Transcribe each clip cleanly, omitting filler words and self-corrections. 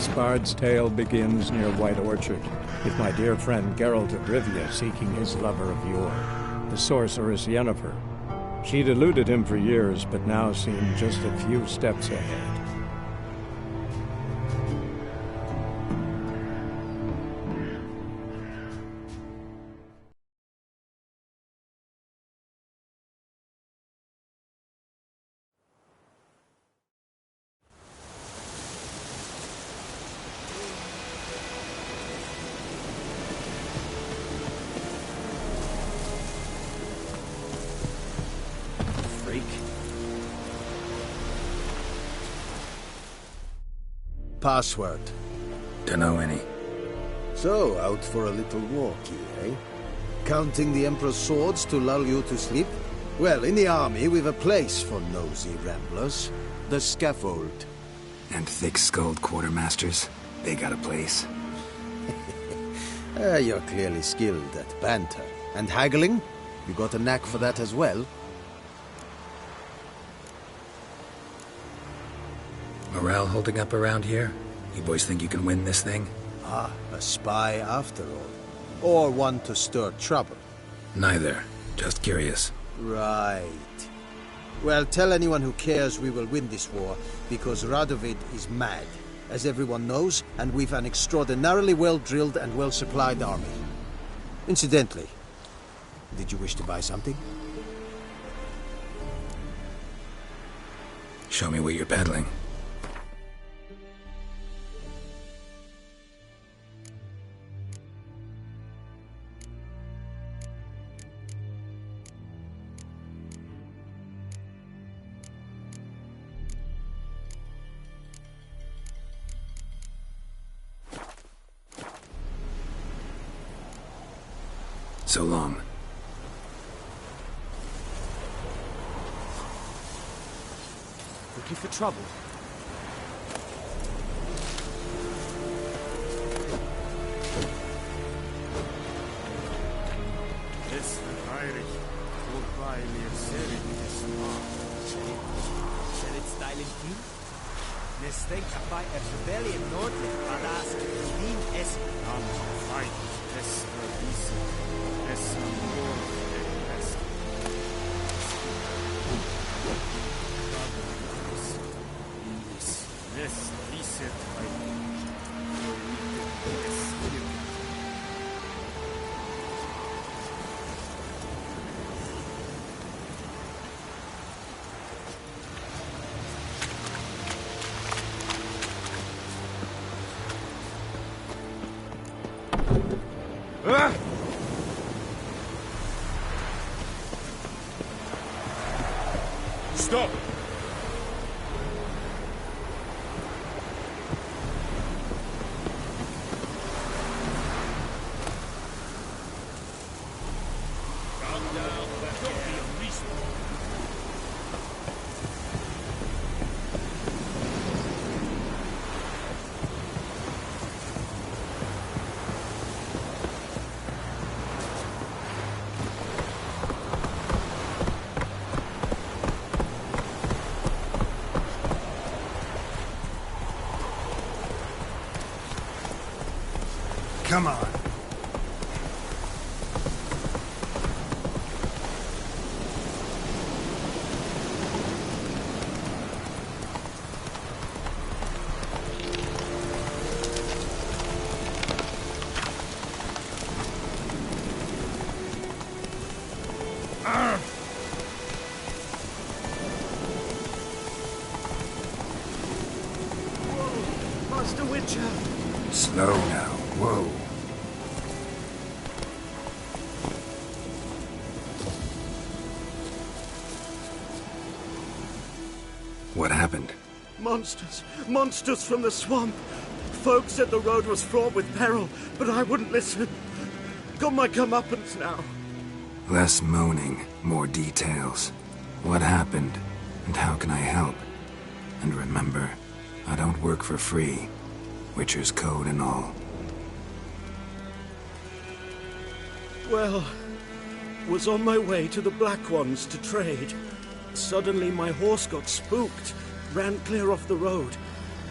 This bard's tale begins near White Orchard, with my dear friend Geralt of Rivia seeking his lover of yore, the sorceress Yennefer. She'd eluded him for years, but now seemed just a few steps ahead. Password. Dunno any. So, out for a little walkie, eh? Counting the Emperor's swords to lull you to sleep? Well, in the army, we've a place for nosy ramblers. The scaffold. And thick-skulled quartermasters? They got a place. You're clearly skilled at banter. And haggling? You got a knack for that as well? Morale holding up around here? You boys think you can win this thing? Ah, a spy after all. Or one to stir trouble. Neither. Just curious. Right. Well, tell anyone who cares we will win this war, because Radovid is mad, as everyone knows, and we've an extraordinarily well-drilled and well-supplied army. Incidentally, did you wish to buy something? Show me what you're peddling. So long. Looking for trouble? Es Heinrich, vorbei mir Serit es Serit styling team? Nestek by a rebellion Nordland, Balas, Team S. Am fight, es Radis, es Amor, es es reset by Stop! Calm down, don't be unreasonable. Come on. Whoa, Master Witcher! Slow now. Whoa. What happened? Monsters! Monsters from the swamp! Folk said the road was fraught with peril, but I wouldn't listen. Got my comeuppance now. Less moaning, more details. What happened, and how can I help? And remember, I don't work for free. Witcher's code and all. Well, was on my way to the Black Ones to trade. Suddenly my horse got spooked, ran clear off the road.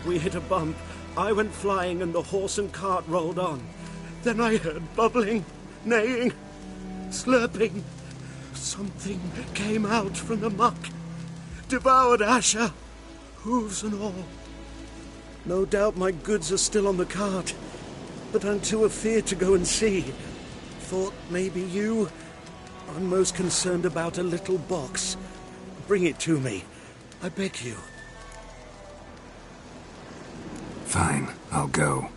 We hit a bump, I went flying and the horse and cart rolled on. Then I heard bubbling, neighing, slurping. Something came out from the muck, devoured Asher, hooves and all. No doubt my goods are still on the cart, but I'm too afeard to go and see. Thought maybe you... I'm most concerned about a little box. Bring it to me, I beg you. Fine, I'll go.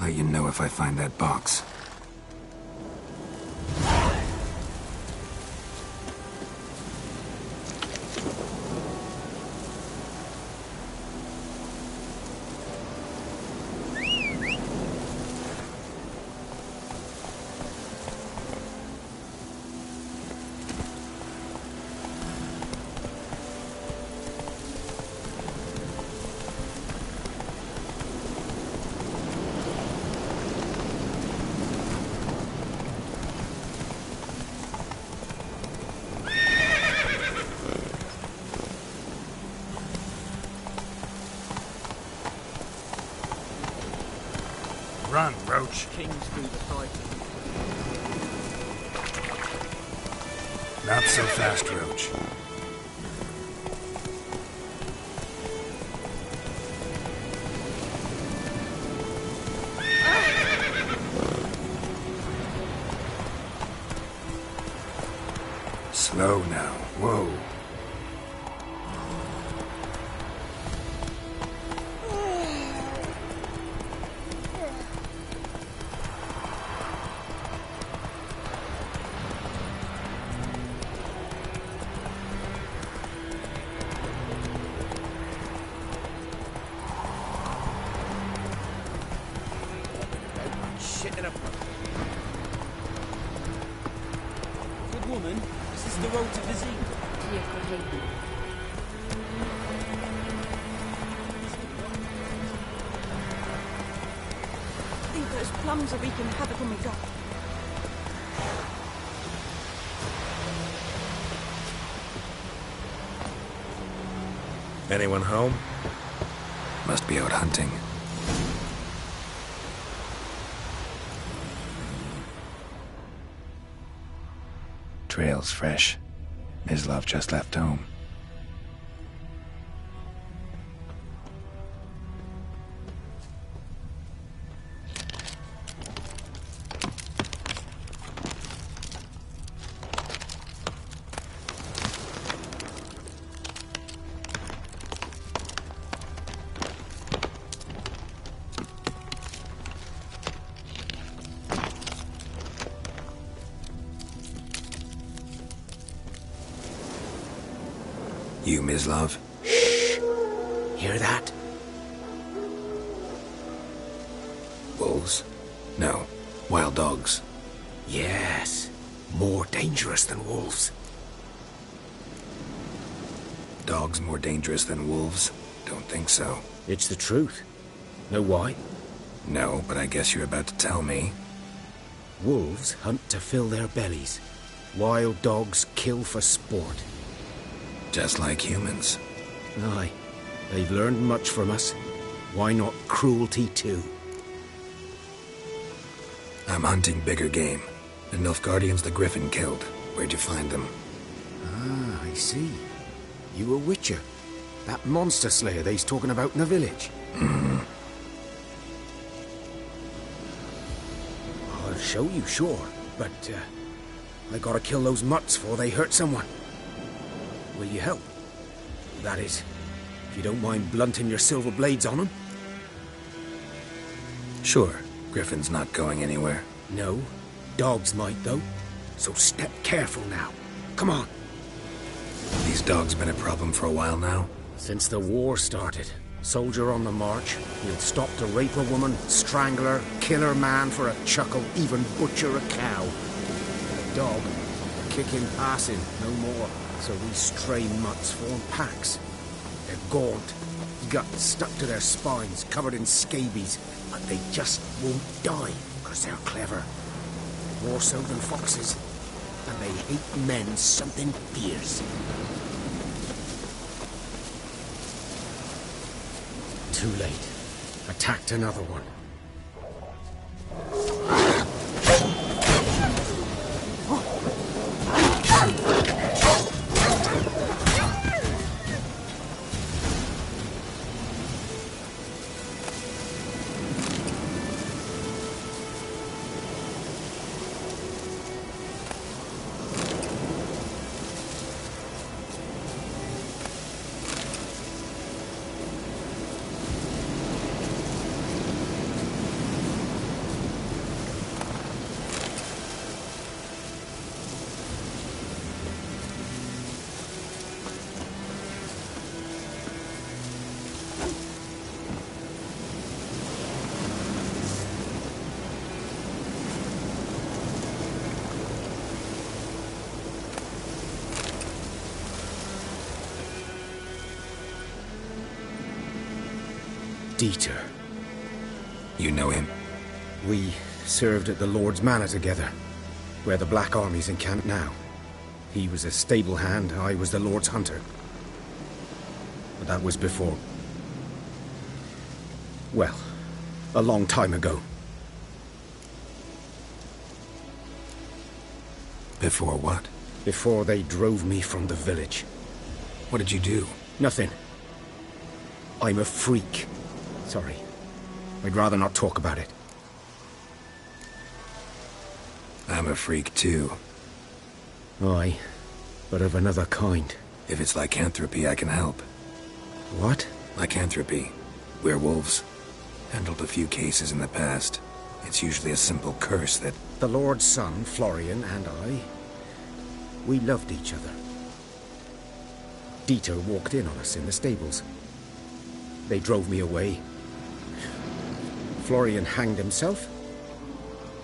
Let you know if I find that box. Run, Roach. Kings do the fighting. Not so fast, Roach. Slow now. Whoa. Shit in a... Good woman, this is the road to Vizine. I think those plums are wreaking havoc on my gut. Anyone home? Must be out hunting. Trail's fresh. Mislav just left home. You, Mislav? Hear that? Wolves? No. Wild dogs. Yes. More dangerous than wolves. Dogs more dangerous than wolves? Don't think so. It's the truth. Know why? No, but I guess you're about to tell me. Wolves hunt to fill their bellies. Wild dogs kill for sport. Just like humans. Aye. They've learned much from us. Why not cruelty too? I'm hunting bigger game. The Nilfgaardians the Griffin killed. Where'd you find them? Ah, I see. You a witcher. That monster slayer they's talking about in the village. I'll show you, sure. But, I gotta kill those mutts before they hurt someone. Will you help? That is, if you don't mind blunting your silver blades on them. Sure. Griffin's not going anywhere. No. Dogs might, though. So step careful now. Come on. These dogs been a problem for a while now? Since the war started. Soldier on the march. He'll stop to rape a woman, strangle her, kill her man for a chuckle, even butcher a cow. A dog. Kicking, passing, no more. So these stray mutts form packs. They're gaunt, guts stuck to their spines, covered in scabies, but they just won't die, because they're clever. More so than foxes. And they hate men something fierce. Too late. attacked another one. Dieter. You know him? We served at the Lord's Manor together, where the Black Army's encamped now. He was a stable hand, I was the Lord's hunter. But that was before... well, a long time ago. Before what? Before they drove me from the village. What did you do? Nothing. I'm a freak. Sorry. I'd rather not talk about it. I'm a freak too. Aye, but of another kind. If it's lycanthropy, I can help. What? Lycanthropy. Werewolves. Handled a few cases in the past. It's usually a simple curse that... The Lord's son, Florian, and I... we loved each other. Dieter walked in on us in the stables. They drove me away. Florian hanged himself.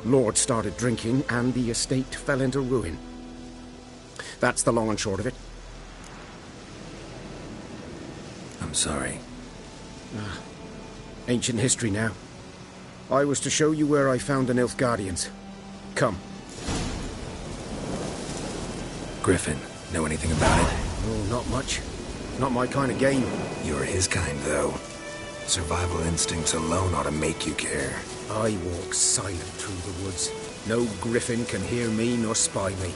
Lord started drinking, and the estate fell into ruin. That's the long and short of it. I'm sorry. Ancient history now. I was to show you where I found the Nilfgaardians. Come. Griffin, know anything about it? Oh, not much. Not my kind of game. You're his kind, though. Survival instincts alone ought to make you care. I walk silent through the woods. No griffin can hear me nor spy me.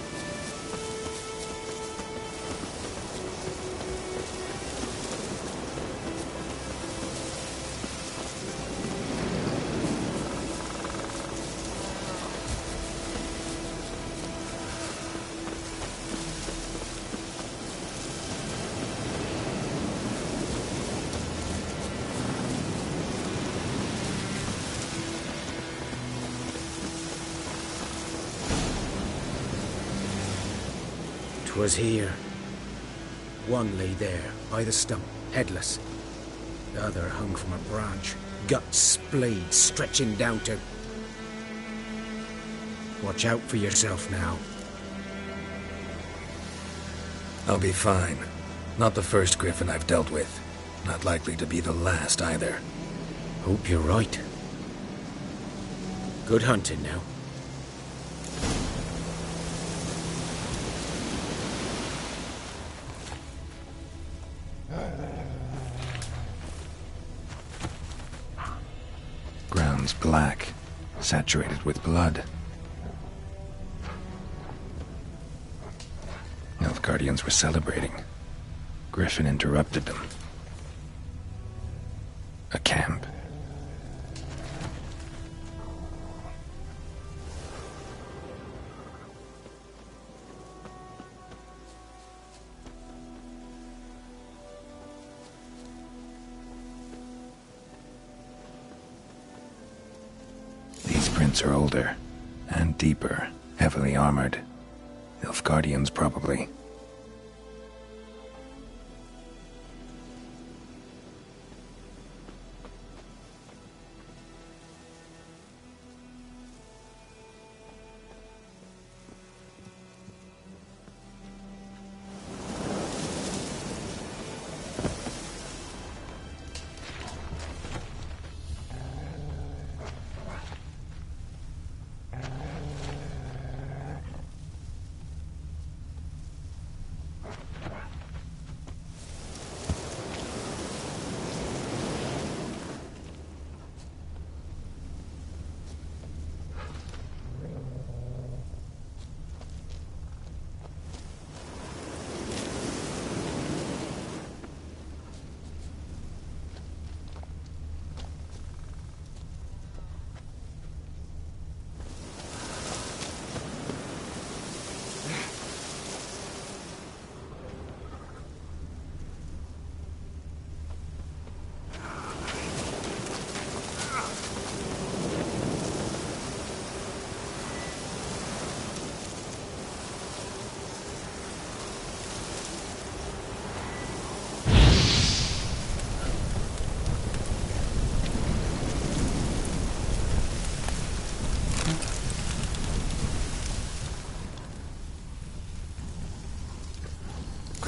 Was here. One lay there, by the stump, headless. The other hung from a branch, guts splayed, stretching down to... Watch out for yourself now. I'll be fine. Not the first griffin I've dealt with. Not likely to be the last, either. Hope you're right. Good hunting now. Ground's black, saturated with blood. Nilfgaardians were celebrating. Griffin interrupted them. A camp. These prints are older and deeper, heavily armored. Nilfgaardians, probably.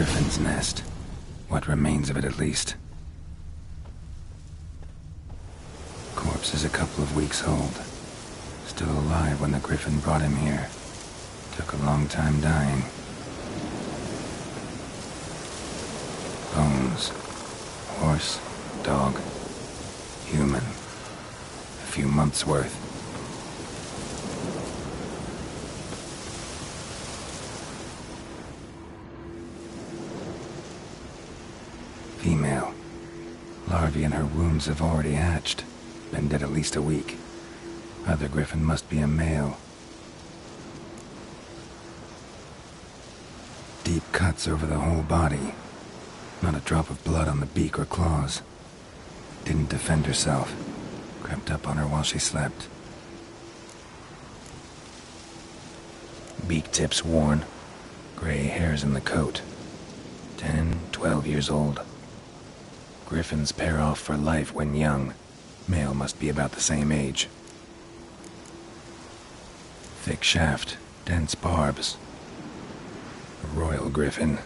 Griffin's nest. What remains of it, at least. Corpse is a couple of weeks old. Still alive when the Griffin brought him here. Took a long time dying. Bones. Horse. Dog. Human. A few months' worth. Female. Larvae in her wombs have already hatched. Been dead at least a week. Other Griffin must be a male. Deep cuts over the whole body. Not a drop of blood on the beak or claws. Didn't defend herself. Crept up on her while she slept. Beak tips worn. Gray hairs in the coat. 10, 12 years old. Griffins pair off for life when young. Male must be about the same age. Thick shaft, dense barbs. A royal griffin.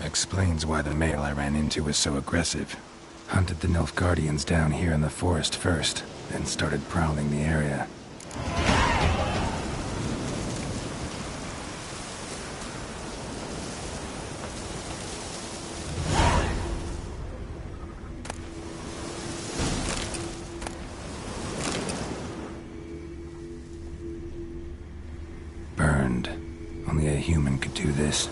Explains why the male I ran into was so aggressive. Hunted the Nilfgaardians down here in the forest first, then started prowling the area. Burned. Only a human could do this.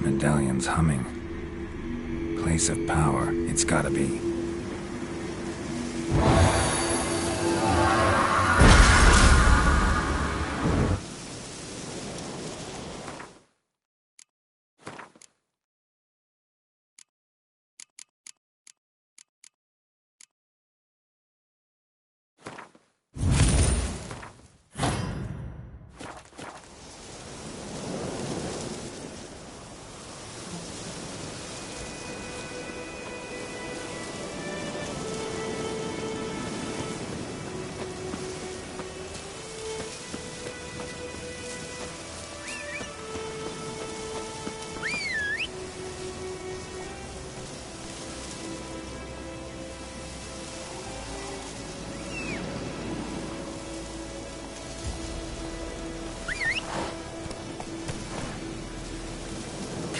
Medallion's humming. Place of power, it's gotta be.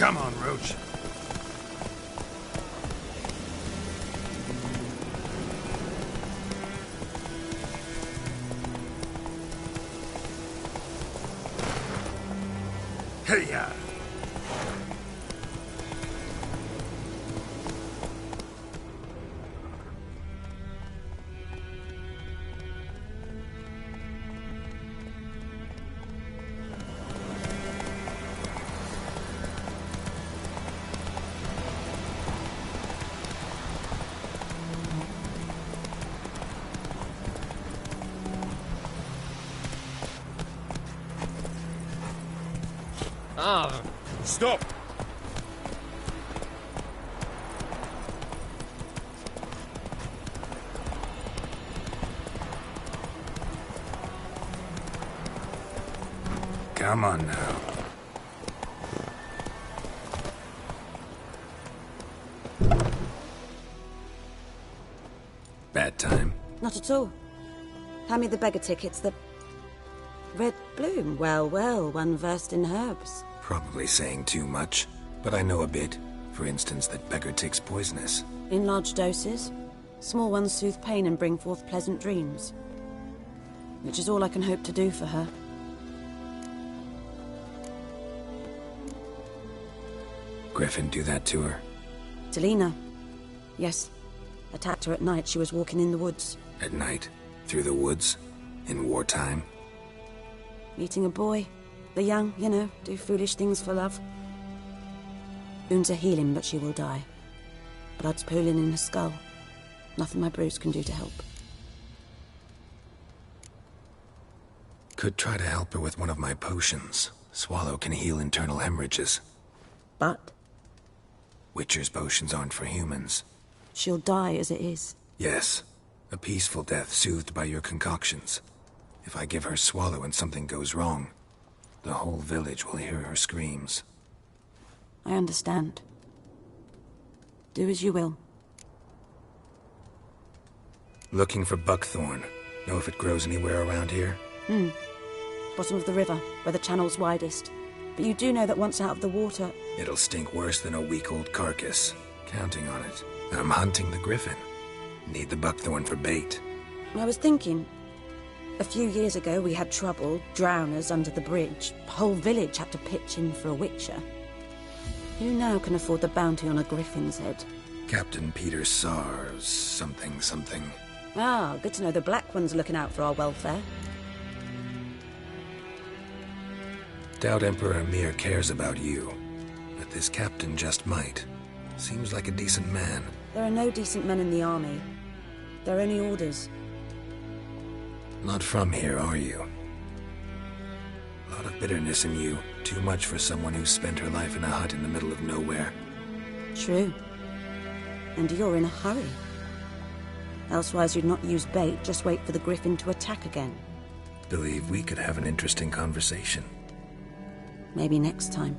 Come on, Roach. Hey-ya! Stop! Come on now. Bad time? Not at all. Hand me the beggar tickets, the... Red bloom. Well, well, one versed in herbs. Probably saying too much, but I know a bit. For instance, that beggar tick's poisonous. In large doses. Small ones soothe pain and bring forth pleasant dreams. Which is all I can hope to do for her. Griffin do that to her? Talina. Yes. Attacked her at night. She was walking in the woods. At night? Through the woods? In wartime? Meeting a boy. The young, you know, do foolish things for love. Wounds are healing, but she will die. Blood's pooling in her skull. Nothing my brews can do to help. Could try to help her with one of my potions. Swallow can heal internal hemorrhages. But? Witcher's potions aren't for humans. She'll die as it is. Yes. A peaceful death soothed by your concoctions. If I give her Swallow and something goes wrong, the whole village will hear her screams. I understand. Do as you will. Looking for buckthorn. Know if it grows anywhere around here? Bottom of the river, where the channel's widest. But you do know that once out of the water... It'll stink worse than a week-old carcass. Counting on it. I'm hunting the griffin. Need the buckthorn for bait. I was thinking... A few years ago we had trouble, drowners under the bridge. The whole village had to pitch in for a witcher. Who now can afford the bounty on a griffin's head? Captain Peter Sars, something. Ah, good to know the Black One's looking out for our welfare. Doubt Emperor Mir cares about you, but this captain just might. Seems like a decent man. There are no decent men in the army. They're only orders. Not from here, are you? A lot of bitterness in you. Too much for someone who spent her life in a hut in the middle of nowhere. True. And you're in a hurry. Elsewise you'd not use bait, just wait for the griffin to attack again. Believe we could have an interesting conversation. Maybe next time.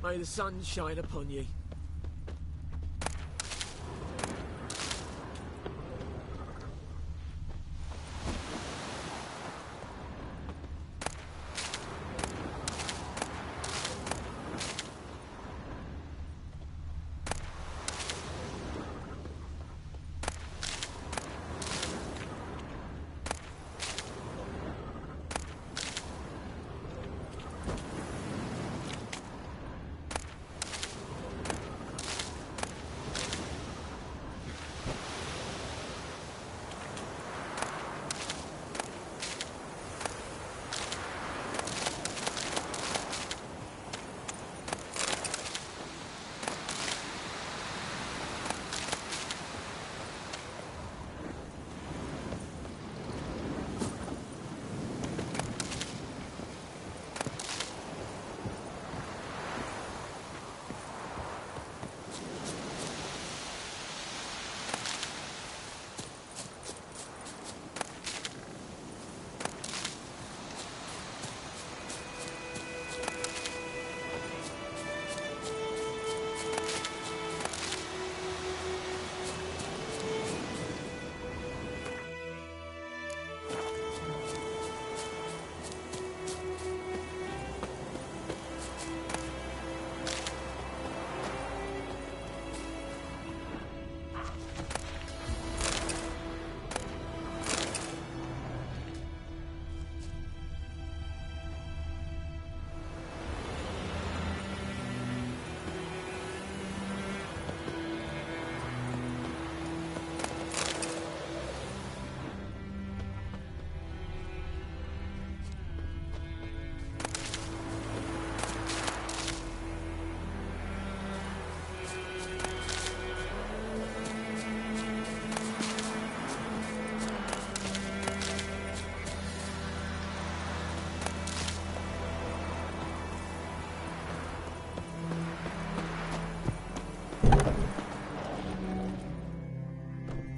May the sun shine upon ye.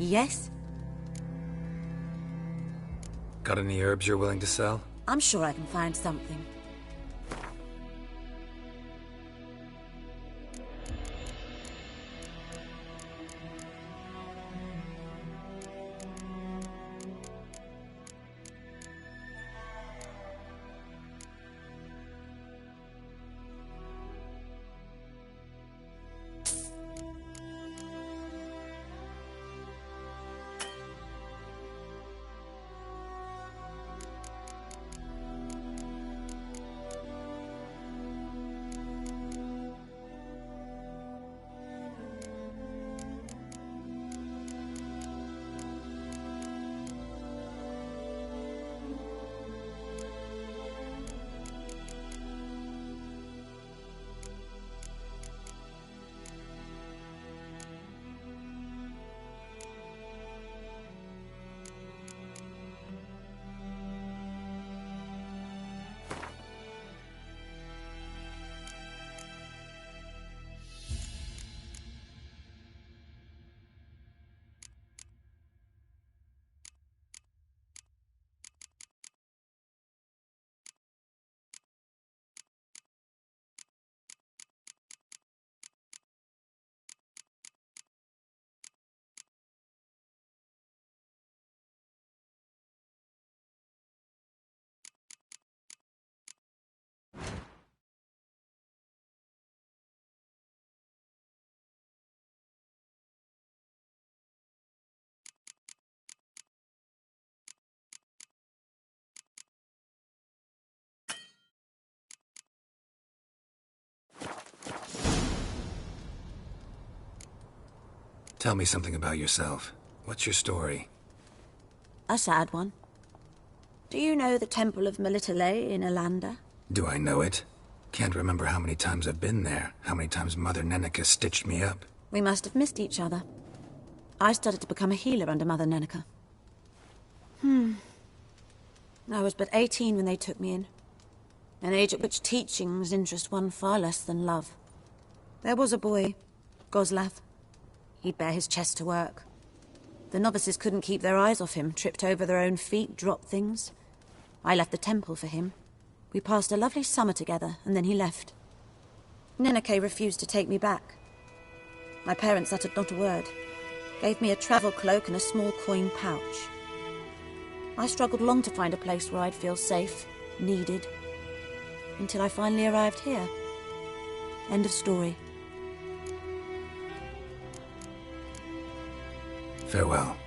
Yes? Got any herbs you're willing to sell? I'm sure I can find something. Tell me something about yourself. What's your story? A sad one. Do you know the Temple of Melitele in Alanda? Do I know it? Can't remember how many times I've been there, how many times Mother Neneka stitched me up. We must have missed each other. I started to become a healer under Mother Neneka. I was but 18 when they took me in. An age at which teachings interest one far less than love. There was a boy, Goslav. He'd bare his chest to work. The novices couldn't keep their eyes off him, tripped over their own feet, dropped things. I left the temple for him. We passed a lovely summer together, and then he left. Neneke refused to take me back. My parents uttered not a word, gave me a travel cloak and a small coin pouch. I struggled long to find a place where I'd feel safe, needed, until I finally arrived here. End of story. Farewell.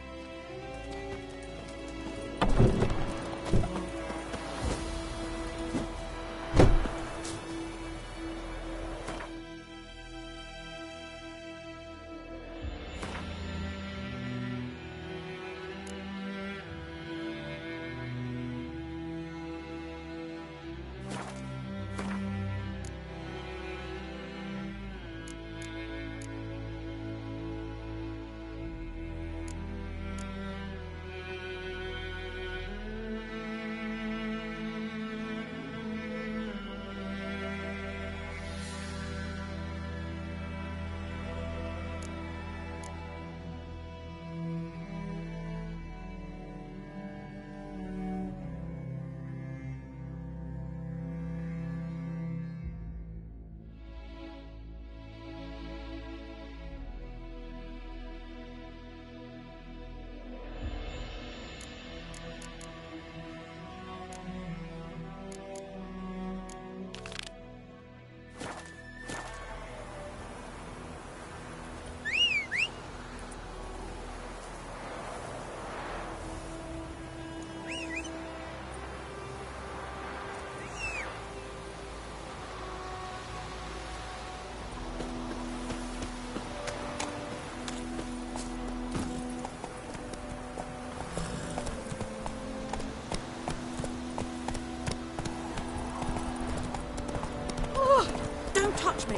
Don't touch me!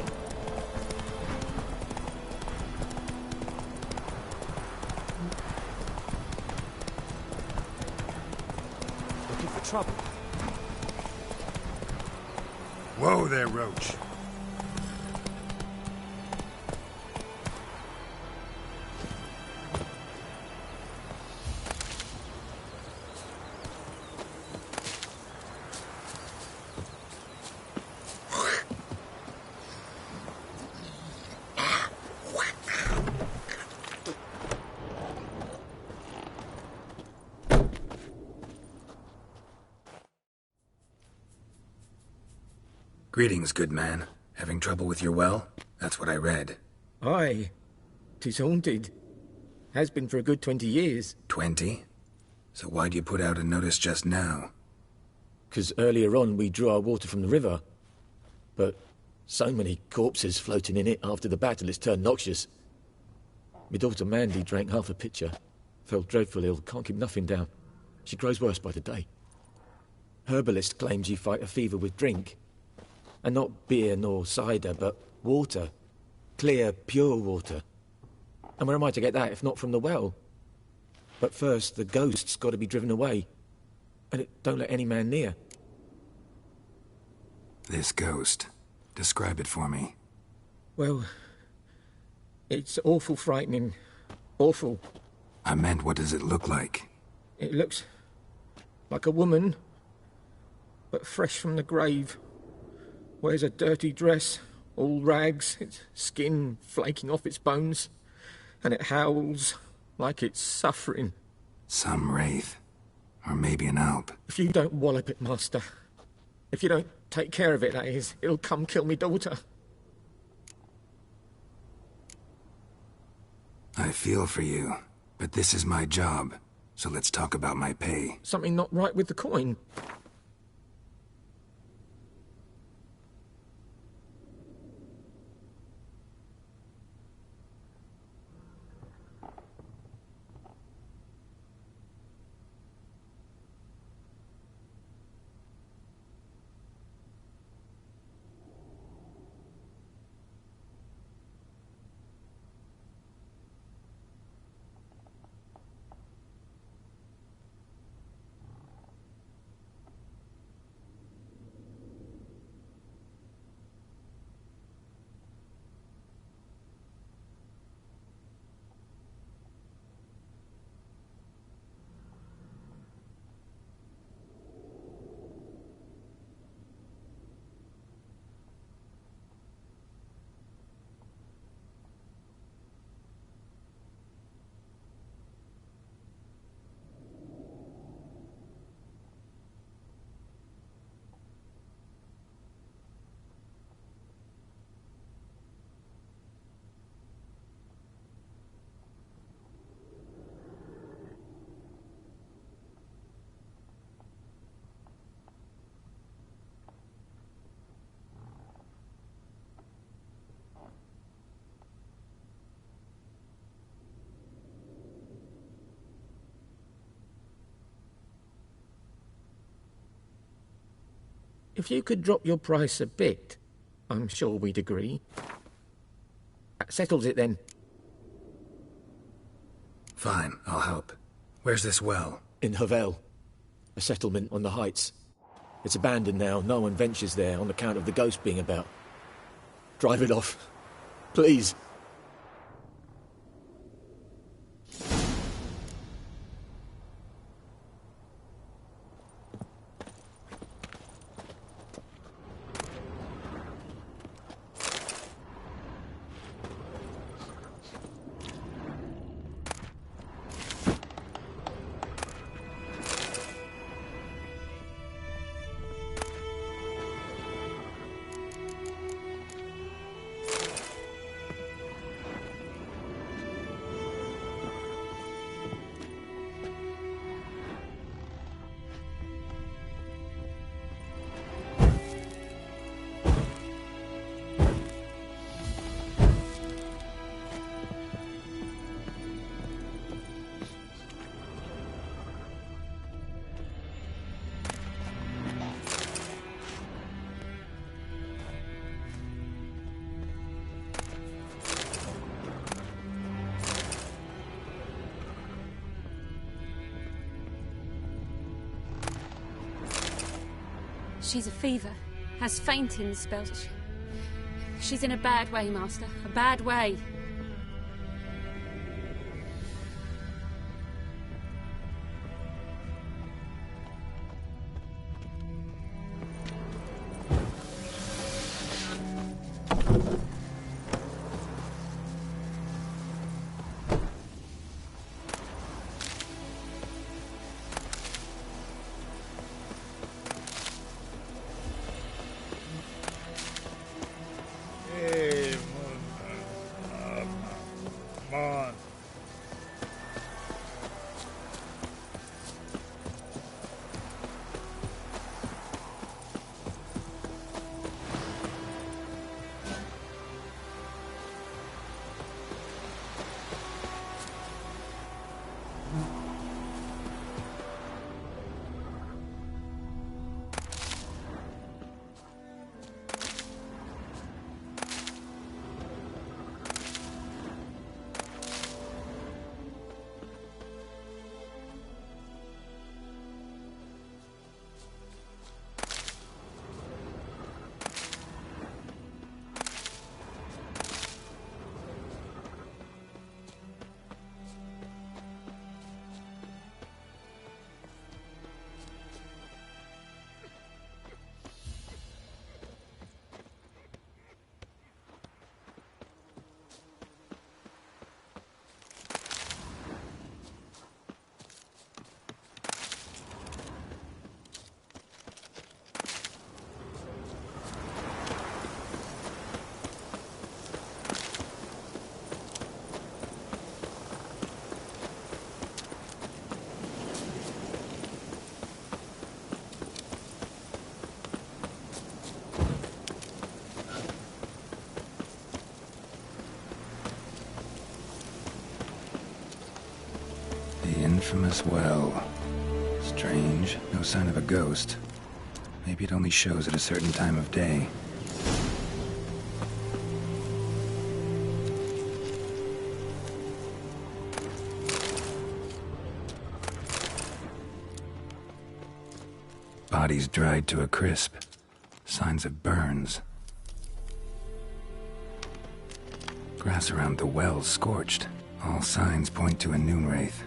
Looking for trouble? Whoa there, Roach. Greetings, good man. Having trouble with your well? That's what I read. Aye. 'Tis haunted. Has been for a good 20 years. 20? So why'd you put out a notice just now? 'Cause earlier on we drew our water from the river. But so many corpses floating in it after the battle it's turned noxious. My daughter Mandy drank half a pitcher. Fell dreadful ill, can't keep nothing down. She grows worse by the day. Herbalist claims you fight a fever with drink. And not beer nor cider, but water. Clear, pure water. And where am I to get that if not from the well? But first, the ghost's got to be driven away. And it don't let any man near. This ghost. Describe it for me. Well, it's awful frightening. Awful. I meant, what does it look like? It looks like a woman, but fresh from the grave. Wears a dirty dress, all rags, its skin flaking off its bones, and it howls like it's suffering. Some wraith. Or maybe an alp. If you don't wallop it, Master, if you don't take care of it, that is, it'll come kill me daughter. I feel for you, but this is my job, so let's talk about my pay. Something not right with the coin. If you could drop your price a bit, I'm sure we'd agree. That settles it then. Fine, I'll help. Where's this well? In Havel, a settlement on the heights. It's abandoned now. No one ventures there on account of the ghost being about. Drive it off. Please. She's a fever, has fainting spells. She's in a bad way, Master. A bad way. The infamous well. Strange, no sign of a ghost. Maybe it only shows at a certain time of day. Bodies dried to a crisp. Signs of burns. Grass around the well scorched. All signs point to a noon wraith.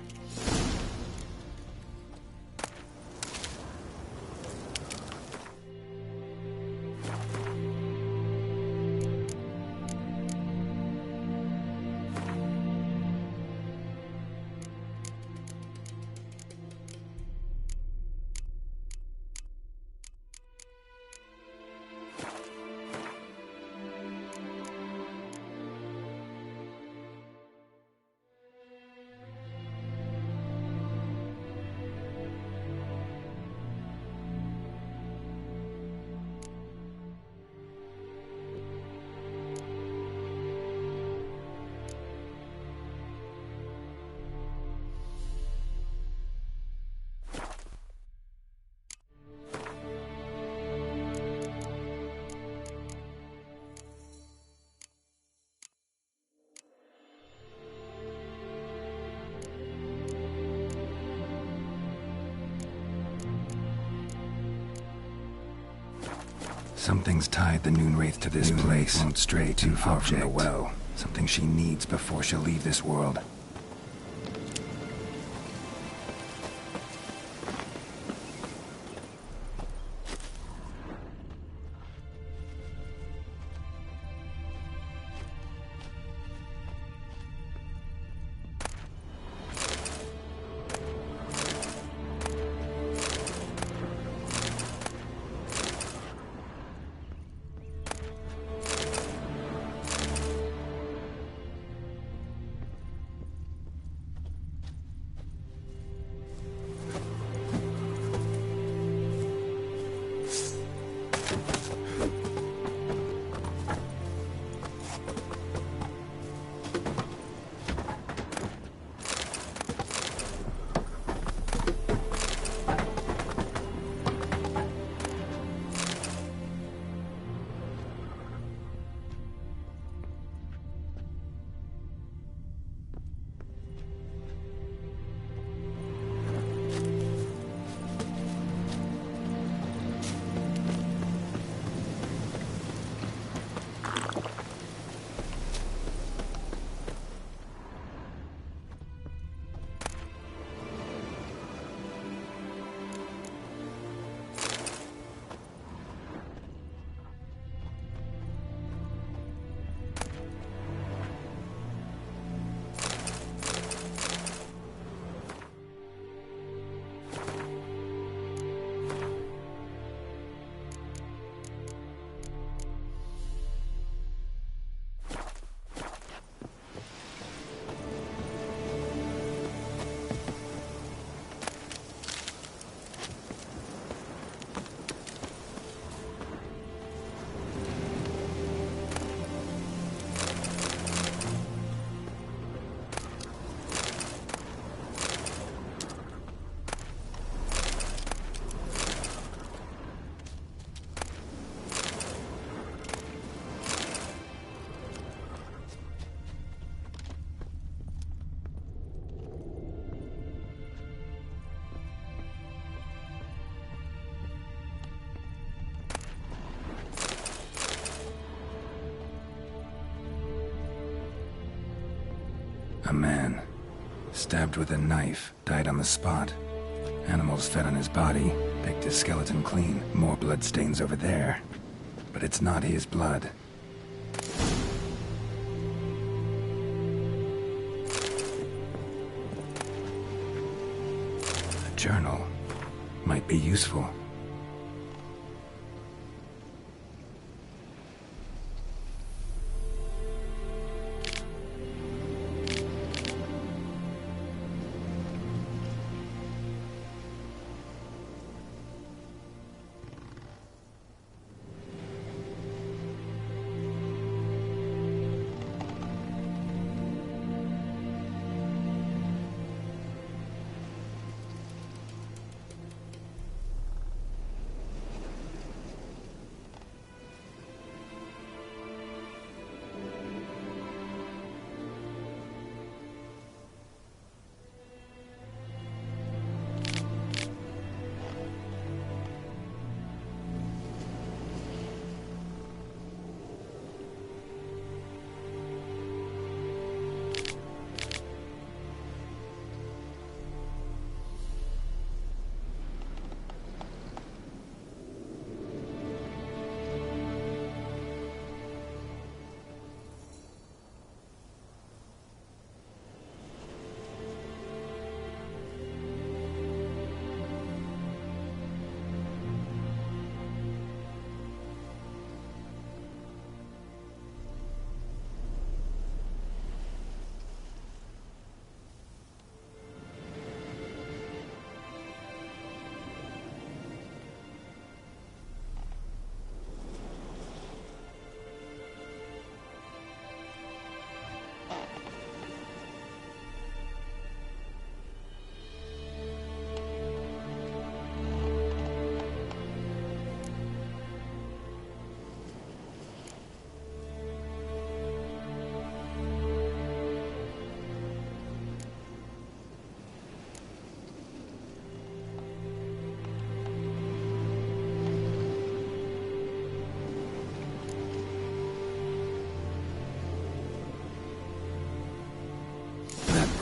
Something's tied the Noonwraith to this place. Won't stray too far from the well. Something she needs before she'll leave this world. A man, stabbed with a knife, died on the spot. Animals fed on his body, picked his skeleton clean. More blood stains over there. But it's not his blood. A journal might be useful.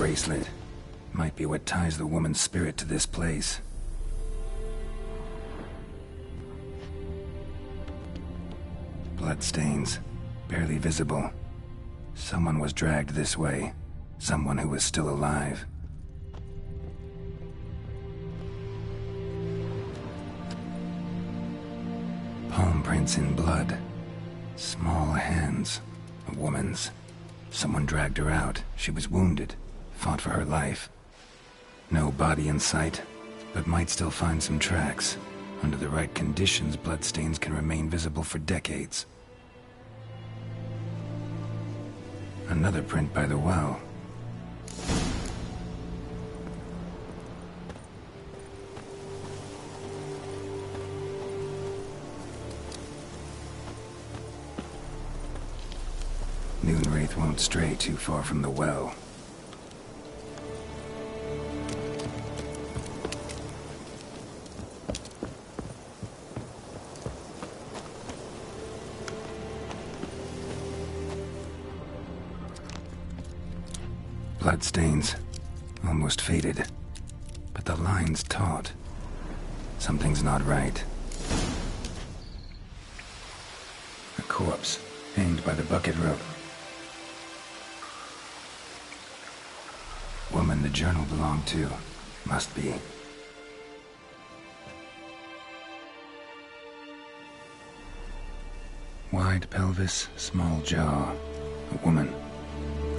bracelet. Might be what ties the woman's spirit to this place. Bloodstains. Barely visible. Someone was dragged this way. Someone who was still alive. Palm prints in blood. Small hands. A woman's. Someone dragged her out. She was wounded. Fought for her life. No body in sight, but might still find some tracks. Under the right conditions, bloodstains can remain visible for decades. Another print by the well. Moonwraith won't stray too far from the well. Bloodstains. Almost faded. But the line's taut. Something's not right. A corpse, hanged by the bucket rope. Woman the journal belonged to. Must be. Wide pelvis, small jaw. A woman.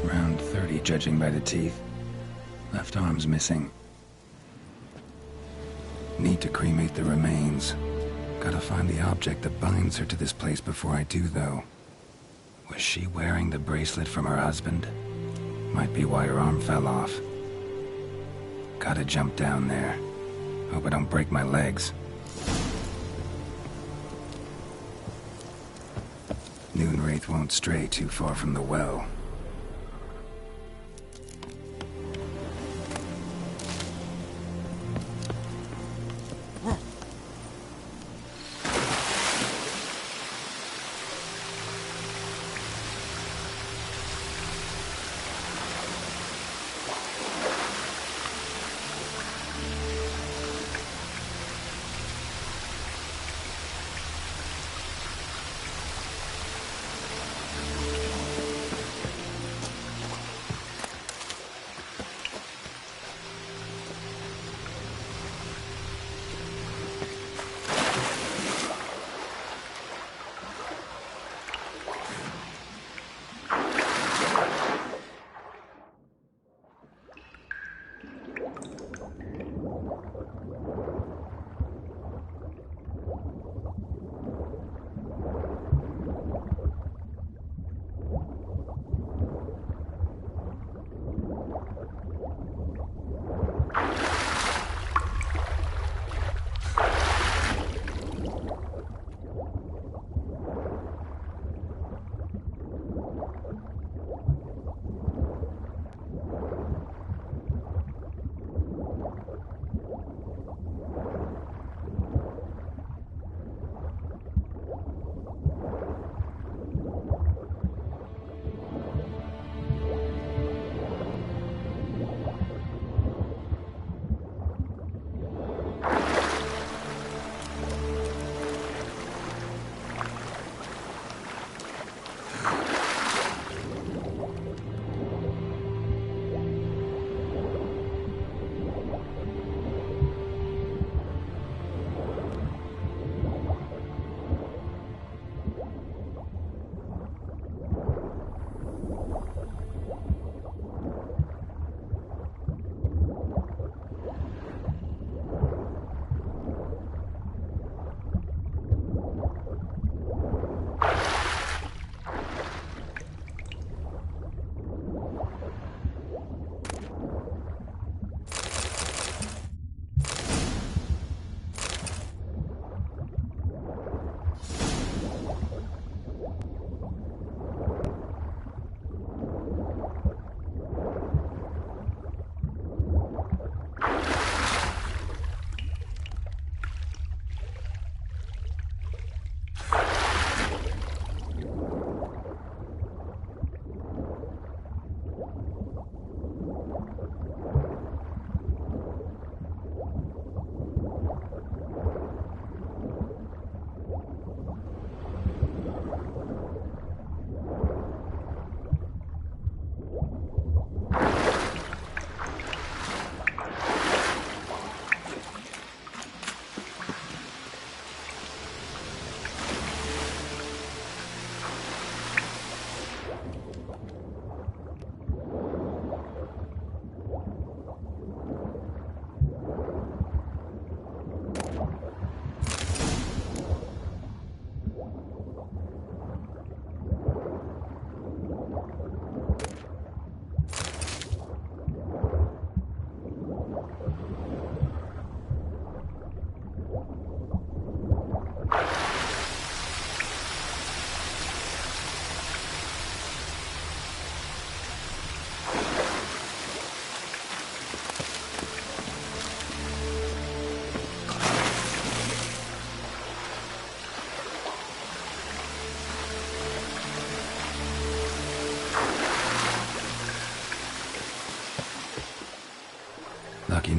Around 30, judging by the teeth. Left arm's missing. Need to cremate the remains. Gotta find the object that binds her to this place before I do, though. Was she wearing the bracelet from her husband? Might be why her arm fell off. Gotta jump down there. Hope I don't break my legs. Moonwraith won't stray too far from the well.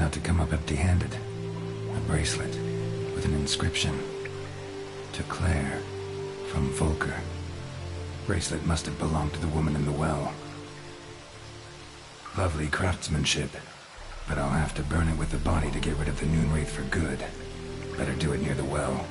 not to come up empty-handed. A bracelet with an inscription. To Claire, from Volker. Bracelet must have belonged to the woman in the well. Lovely craftsmanship, but I'll have to burn it with the body to get rid of the Noonwraith for good. Better do it near the well.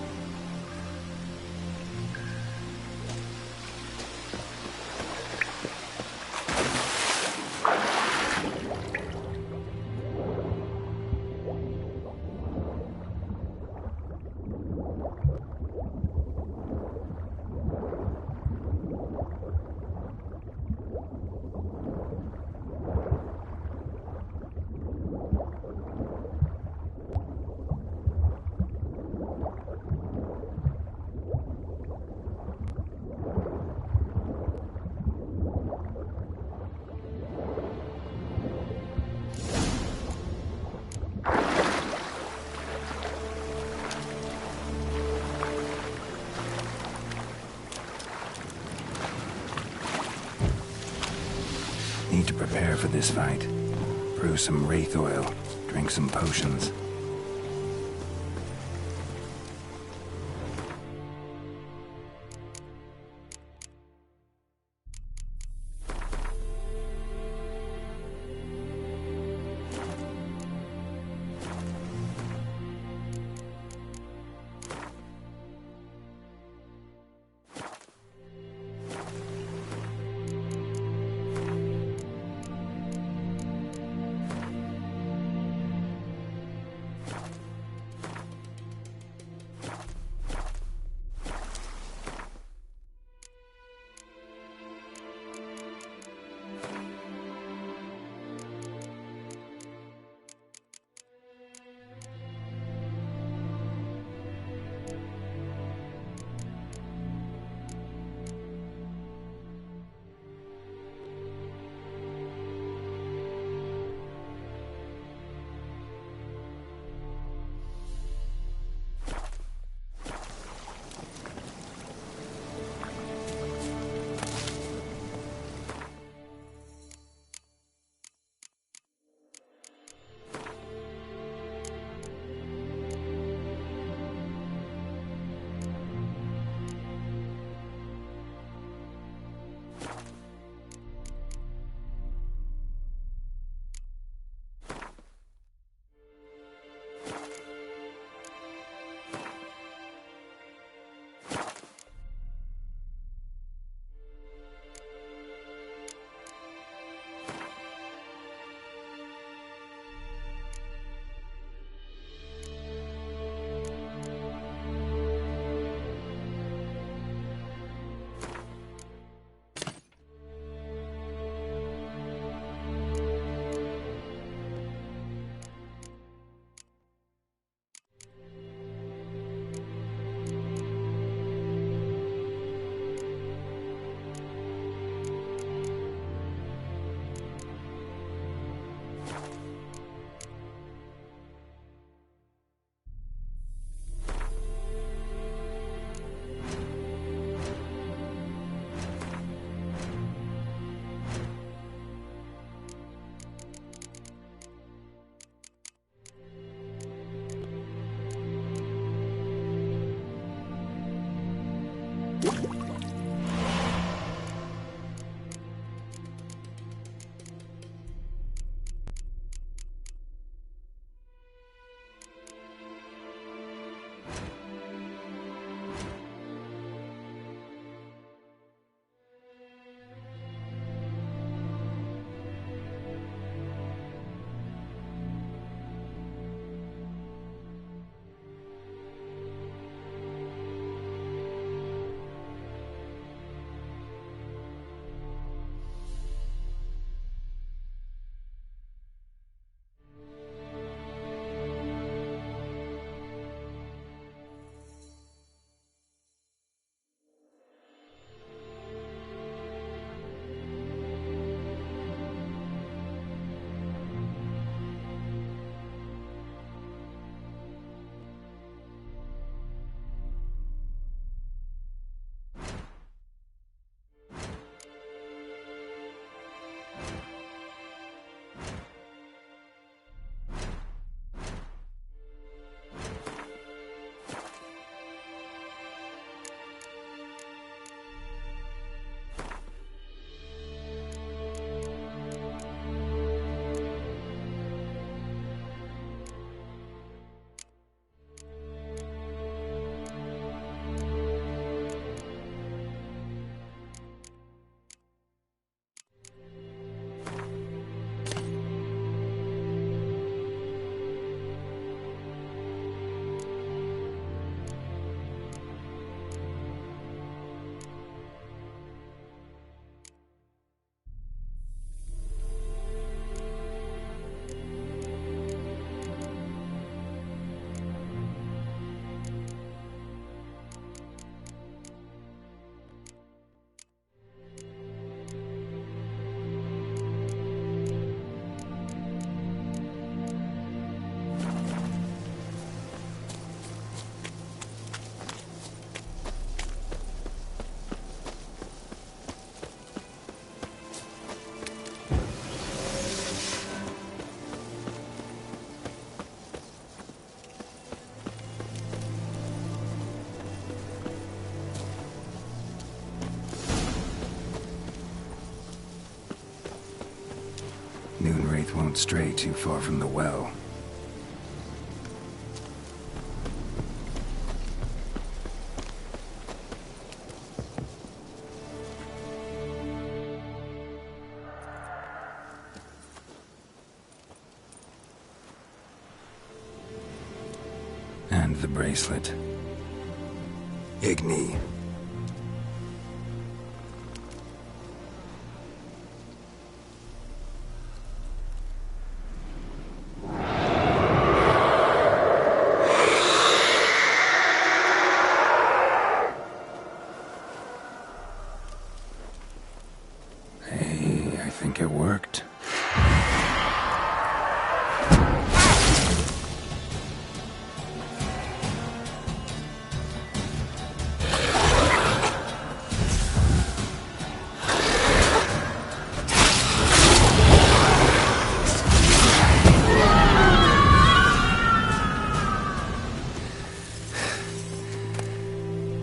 Need to prepare for this fight. Brew some wraith oil, drink some potions. won't stray too far from the well. And the bracelet. Igni. Hey, I think it worked.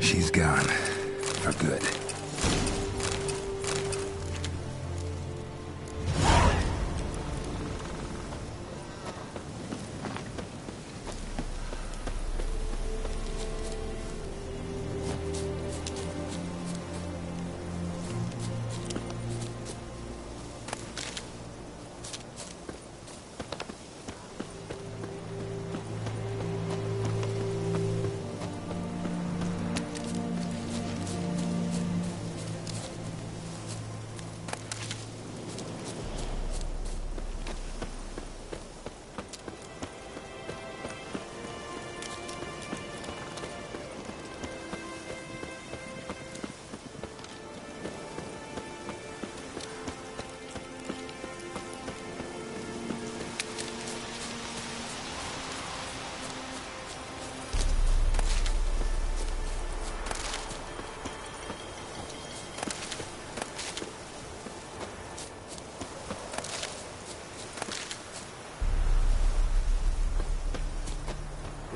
She's gone. For good.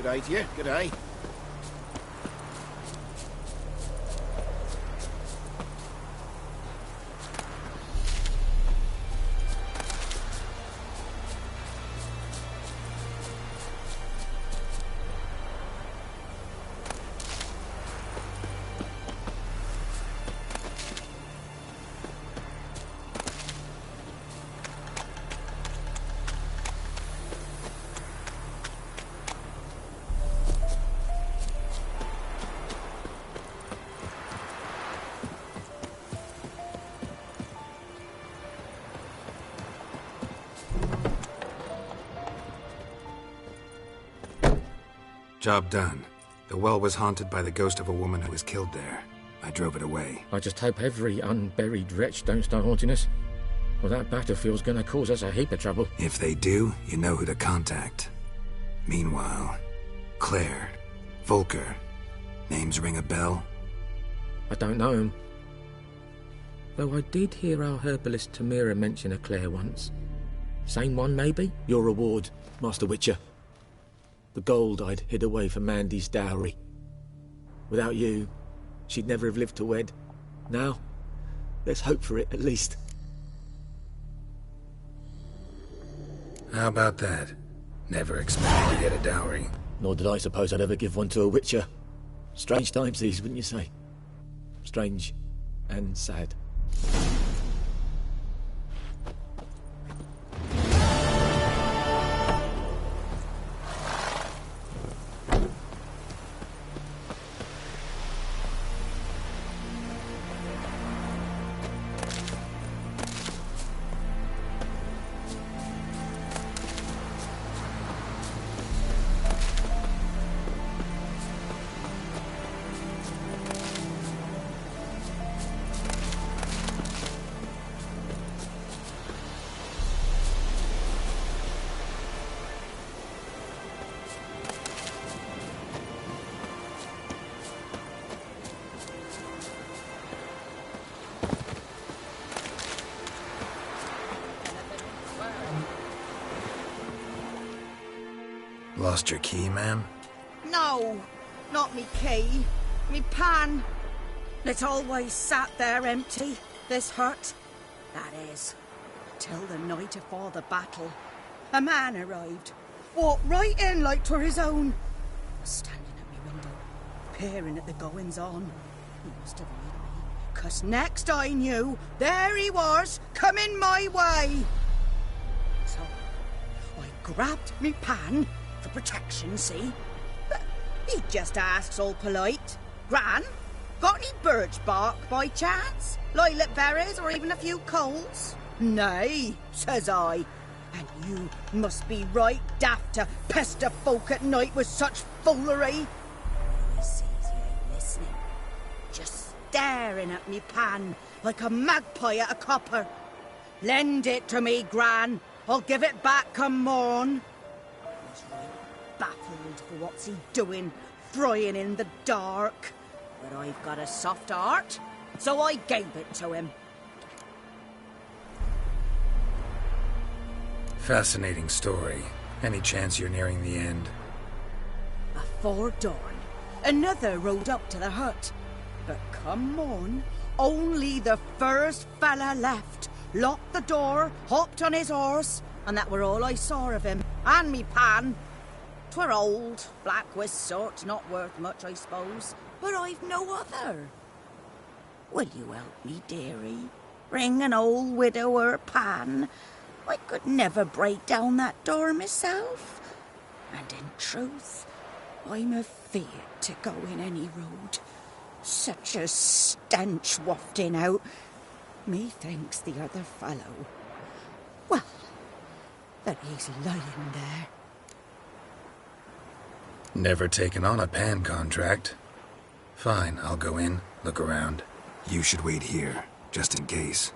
Good day to you, good day. Job done. The well was haunted by the ghost of a woman who was killed there. I drove it away. I just hope every unburied wretch don't start haunting us. Well, that battlefield's gonna cause us a heap of trouble. If they do, you know who to contact. Meanwhile, Claire, Volker, names ring a bell? I don't know him. Though I did hear our herbalist Tamira mention a Claire once. Same one, maybe? Your reward, Master Witcher. The gold I'd hid away for Mandy's dowry. Without you, she'd never have lived to wed. Now, let's hope for it, at least. How about that? Never expected to get a dowry. Nor did I suppose I'd ever give one to a Witcher. Strange times these, wouldn't you say? Strange and sad. Lost your key, ma'am? No, not me key. Me pan. It always sat there empty. This hut, that is. till the night afore the battle, a man arrived, walked right in like 'twere his own. Was standing at me window, peering at the goings-on. He must have heard me, 'cause next I knew, there he was, coming my way. So I grabbed me pan for protection, see? But he just asks all polite, "Gran, got any birch bark by chance? Lilac berries or even a few coals?" "Nay," says I. "And you must be right daft to pester folk at night with such foolery." He sees he ain't listening, just staring at me pan like a magpie at a copper. "Lend it to me, Gran. I'll give it back come morn." He's right baffled for what's he doing, frying in the dark. But I've got a soft heart, so I gave it to him. Fascinating story. Any chance you're nearing the end? Afore dawn, another rode up to the hut. But come morn, only the first fella left, locked the door, hopped on his horse, and that were all I saw of him. And me pan. 'Twere old, black with sort, not worth much, I suppose, but I've no other. Will you help me, dearie? Bring an old widower pan. I could never break down that door myself. And in truth, I'm afeard to go in any road. Such a stench wafting out. Methinks the other fellow, well, that he's lying there. Never taken on a pan contract. Fine, I'll go in, look around. You should wait here, just in case.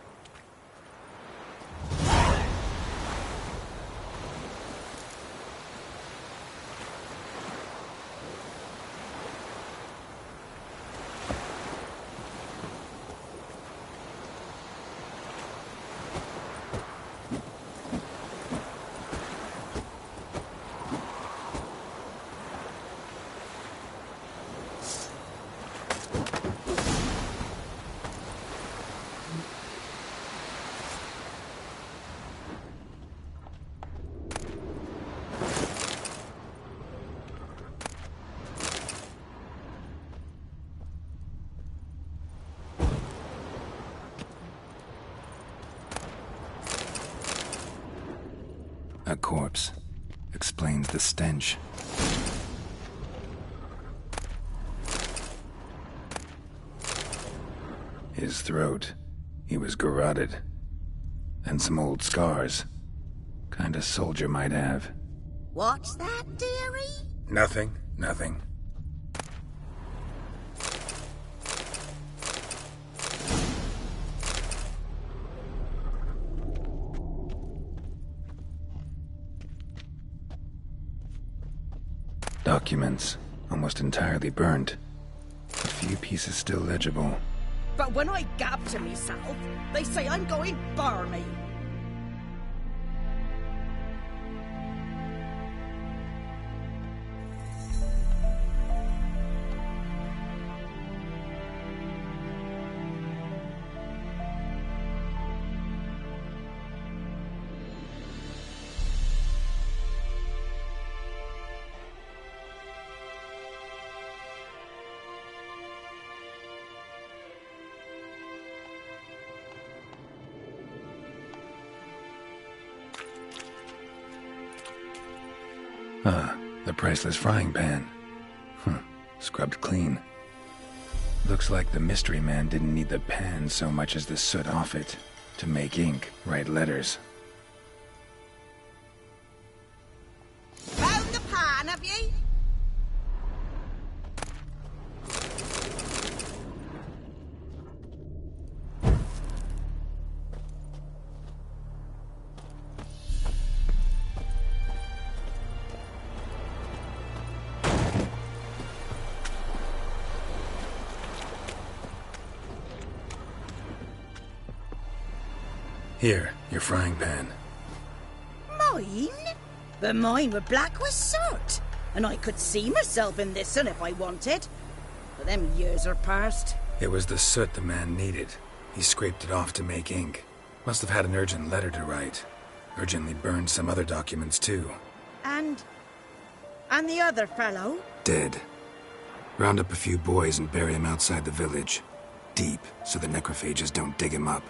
A corpse. Explains the stench. His throat. He was garroted. And some old scars. Kind of soldier might have. What's that, dearie? Nothing. Documents, almost entirely burnt. A few pieces still legible. But when I gab to myself, they say I'm going barmy. The priceless frying pan. Scrubbed clean. Looks like the mystery man didn't need the pan so much as the soot off it to make ink, write letters. Found the pan, have ye? Here, your frying pan. Mine? But mine were black with soot, and I could see myself in this one if I wanted. But them years are past. It was the soot the man needed. He scraped it off to make ink. Must have had an urgent letter to write. Urgently burned some other documents, too. And the other fellow? Dead. Round up a few boys and bury him outside the village. Deep, so the necrophages don't dig him up.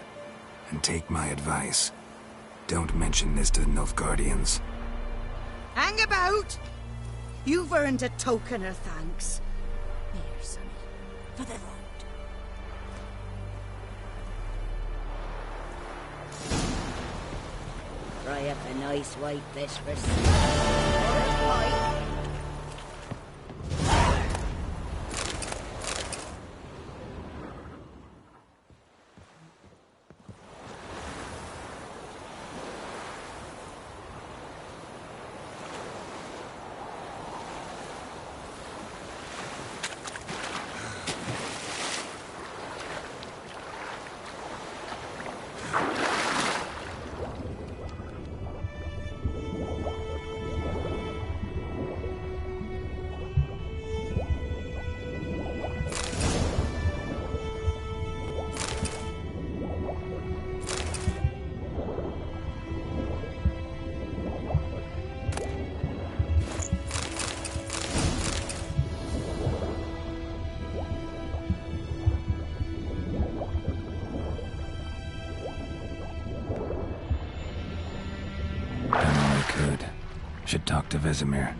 And take my advice. Don't mention this to the Nilfgaardians. Hang about! You've earned a token of thanks. Here, sonny, for the road. Fry up a nice white fish for supper. Should talk to Vesemir.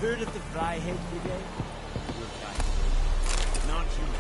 Heard of the Fryhead Brigade? Good guys. Non-humans.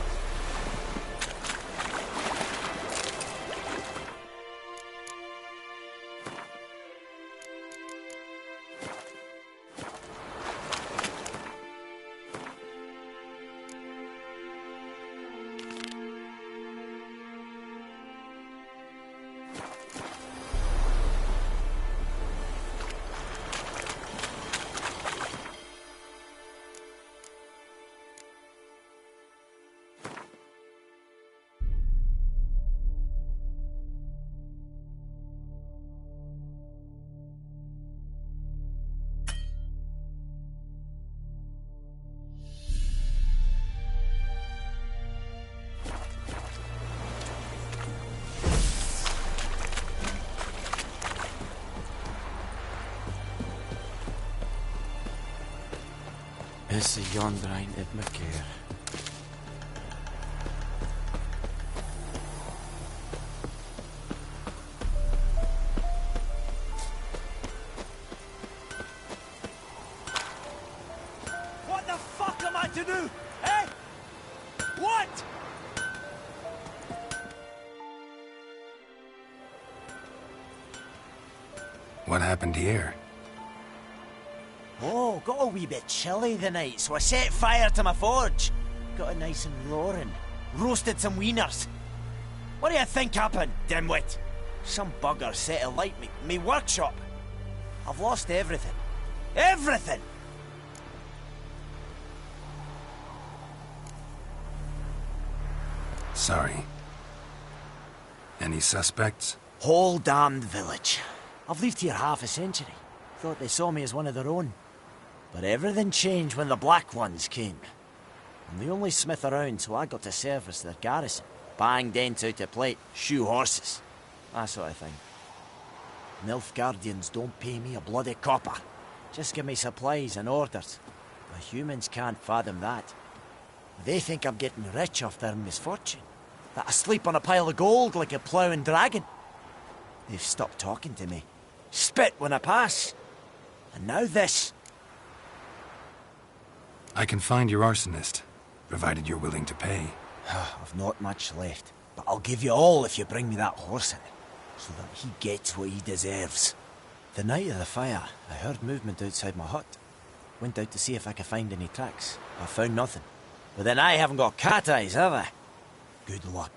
Is the yonder ain't it, McCare? What the fuck am I to do? Eh? What? What happened here? Oh, got a wee bit chilly the night, so I set fire to my forge. Got it nice and roaring. Roasted some wieners. What do you think happened, dimwit? Some bugger set alight me workshop. I've lost everything. Everything! Sorry. Any suspects? Whole damned village. I've lived here half a century. Thought they saw me as one of their own. But everything changed when the Black Ones came. I'm the only smith around, so I got to service their garrison. Bang dents out of plate, shoe horses. That sort of thing. Nilfgaardians don't pay me a bloody copper. Just give me supplies and orders. The humans can't fathom that. They think I'm getting rich off their misfortune. That I sleep on a pile of gold like a ploughing dragon. They've stopped talking to me. Spit when I pass. And now this. I can find your arsonist, provided you're willing to pay. I've not much left, but I'll give you all if you bring me that horse in, so that he gets what he deserves. The night of the fire, I heard movement outside my hut. Went out to see if I could find any tracks. I found nothing. But then I haven't got cat eyes, have I? Good luck.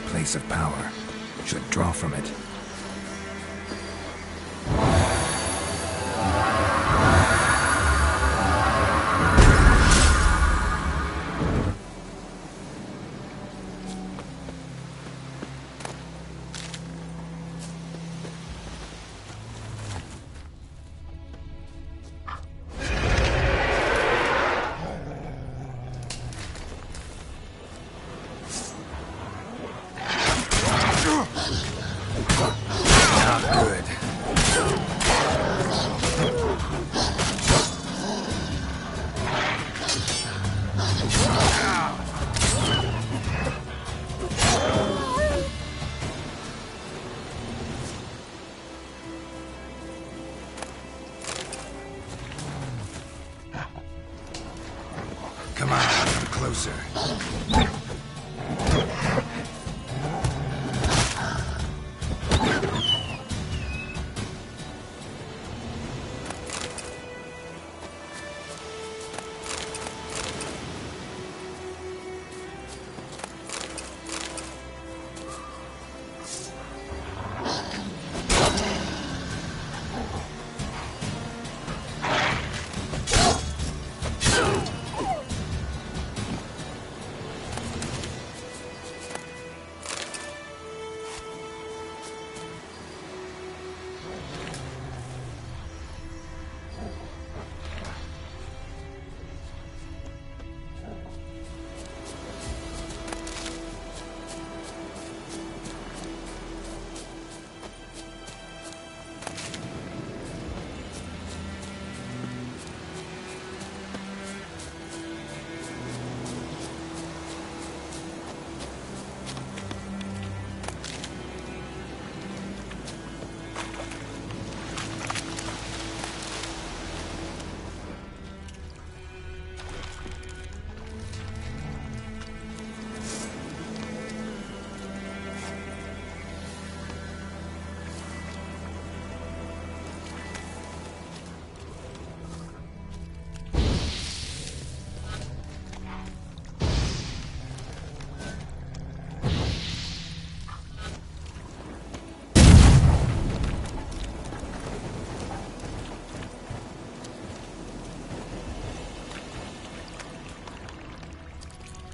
Place of power. Should draw from it. closer.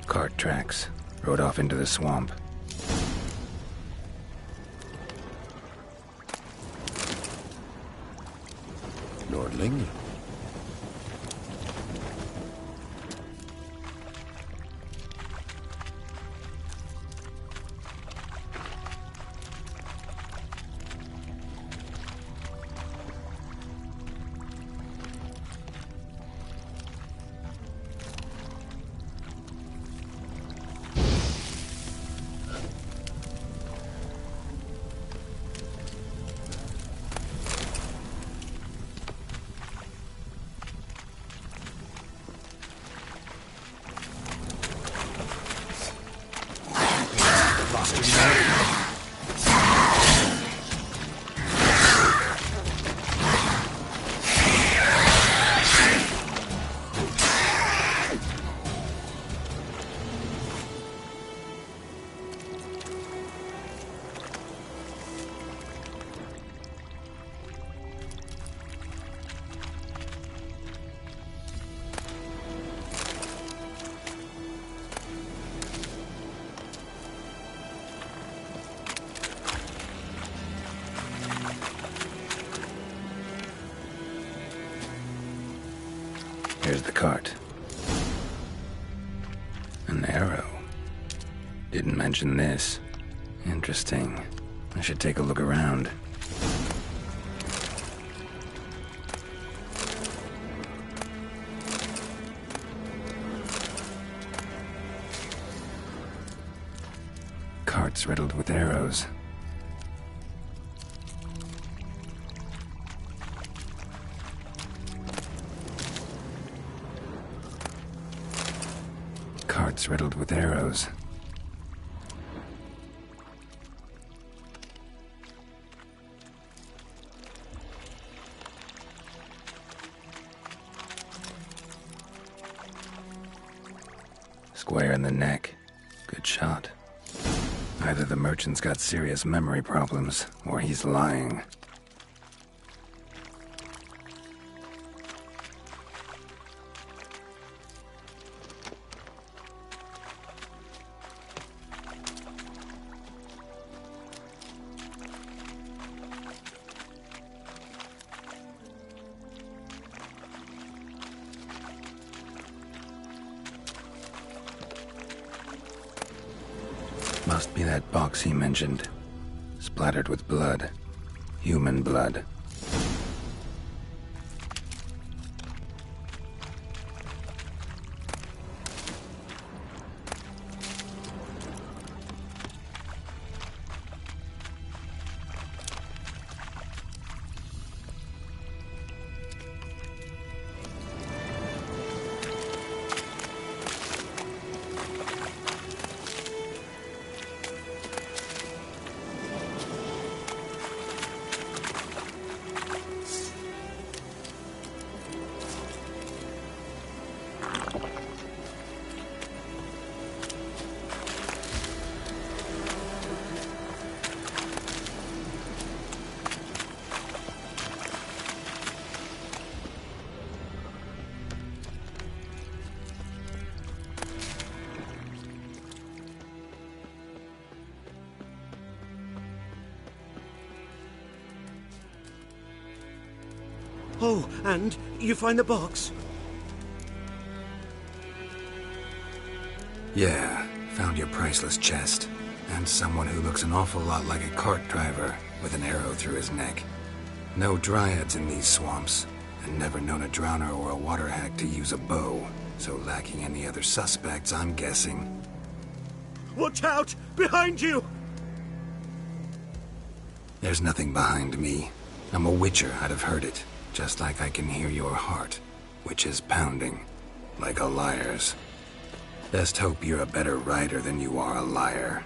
Cart tracks. Rode off into the swamp. Nordling? Here's the cart. An arrow. Didn't mention this. Interesting. I should take a look around. Carts riddled with arrows. Carts riddled with arrows. Square in the neck. Good shot. Either the merchant's got serious memory problems, or he's lying. Must be that box he mentioned. Splattered with blood. Human blood. Oh, and you find the box? Yeah, found your priceless chest. And someone who looks an awful lot like a cart driver with an arrow through his neck. No dryads in these swamps, and never known a drowner or a water hack to use a bow. So lacking any other suspects, I'm guessing. Watch out! Behind you! There's nothing behind me. I'm a witcher, I'd have heard it. Just like I can hear your heart, which is pounding, like a liar's. Best hope you're a better rider than you are a liar.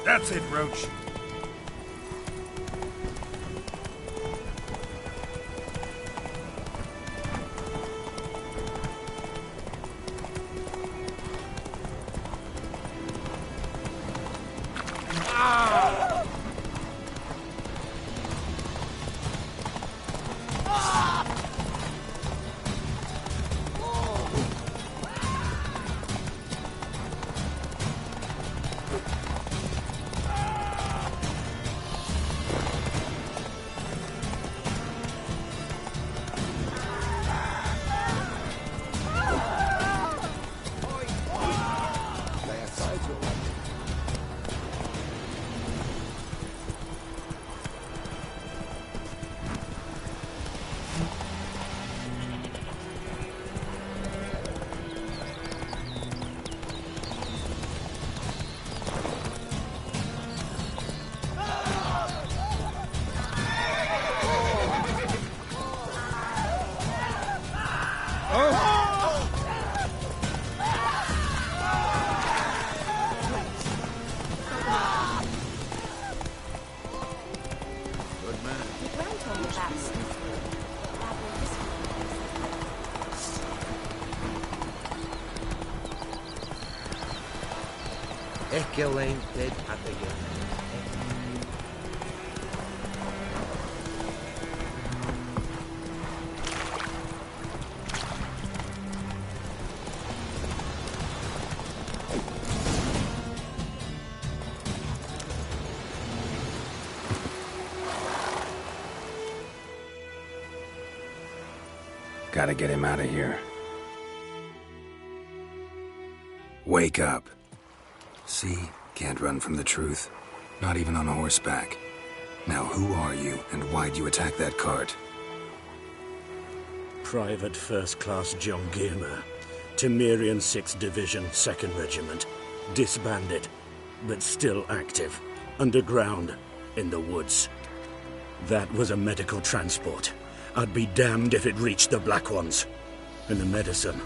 That's it, Roach. Ekel ain't dead at the end. Gotta get him out of here. Wake up. See? Can't run from the truth. Not even on horseback. Now who are you, and why'd you attack that cart? Private First Class John Giermer, Temerian 6th Division, 2nd Regiment. Disbanded, but still active. Underground, in the woods. That was a medical transport. I'd be damned if it reached the Black Ones. And the medicine,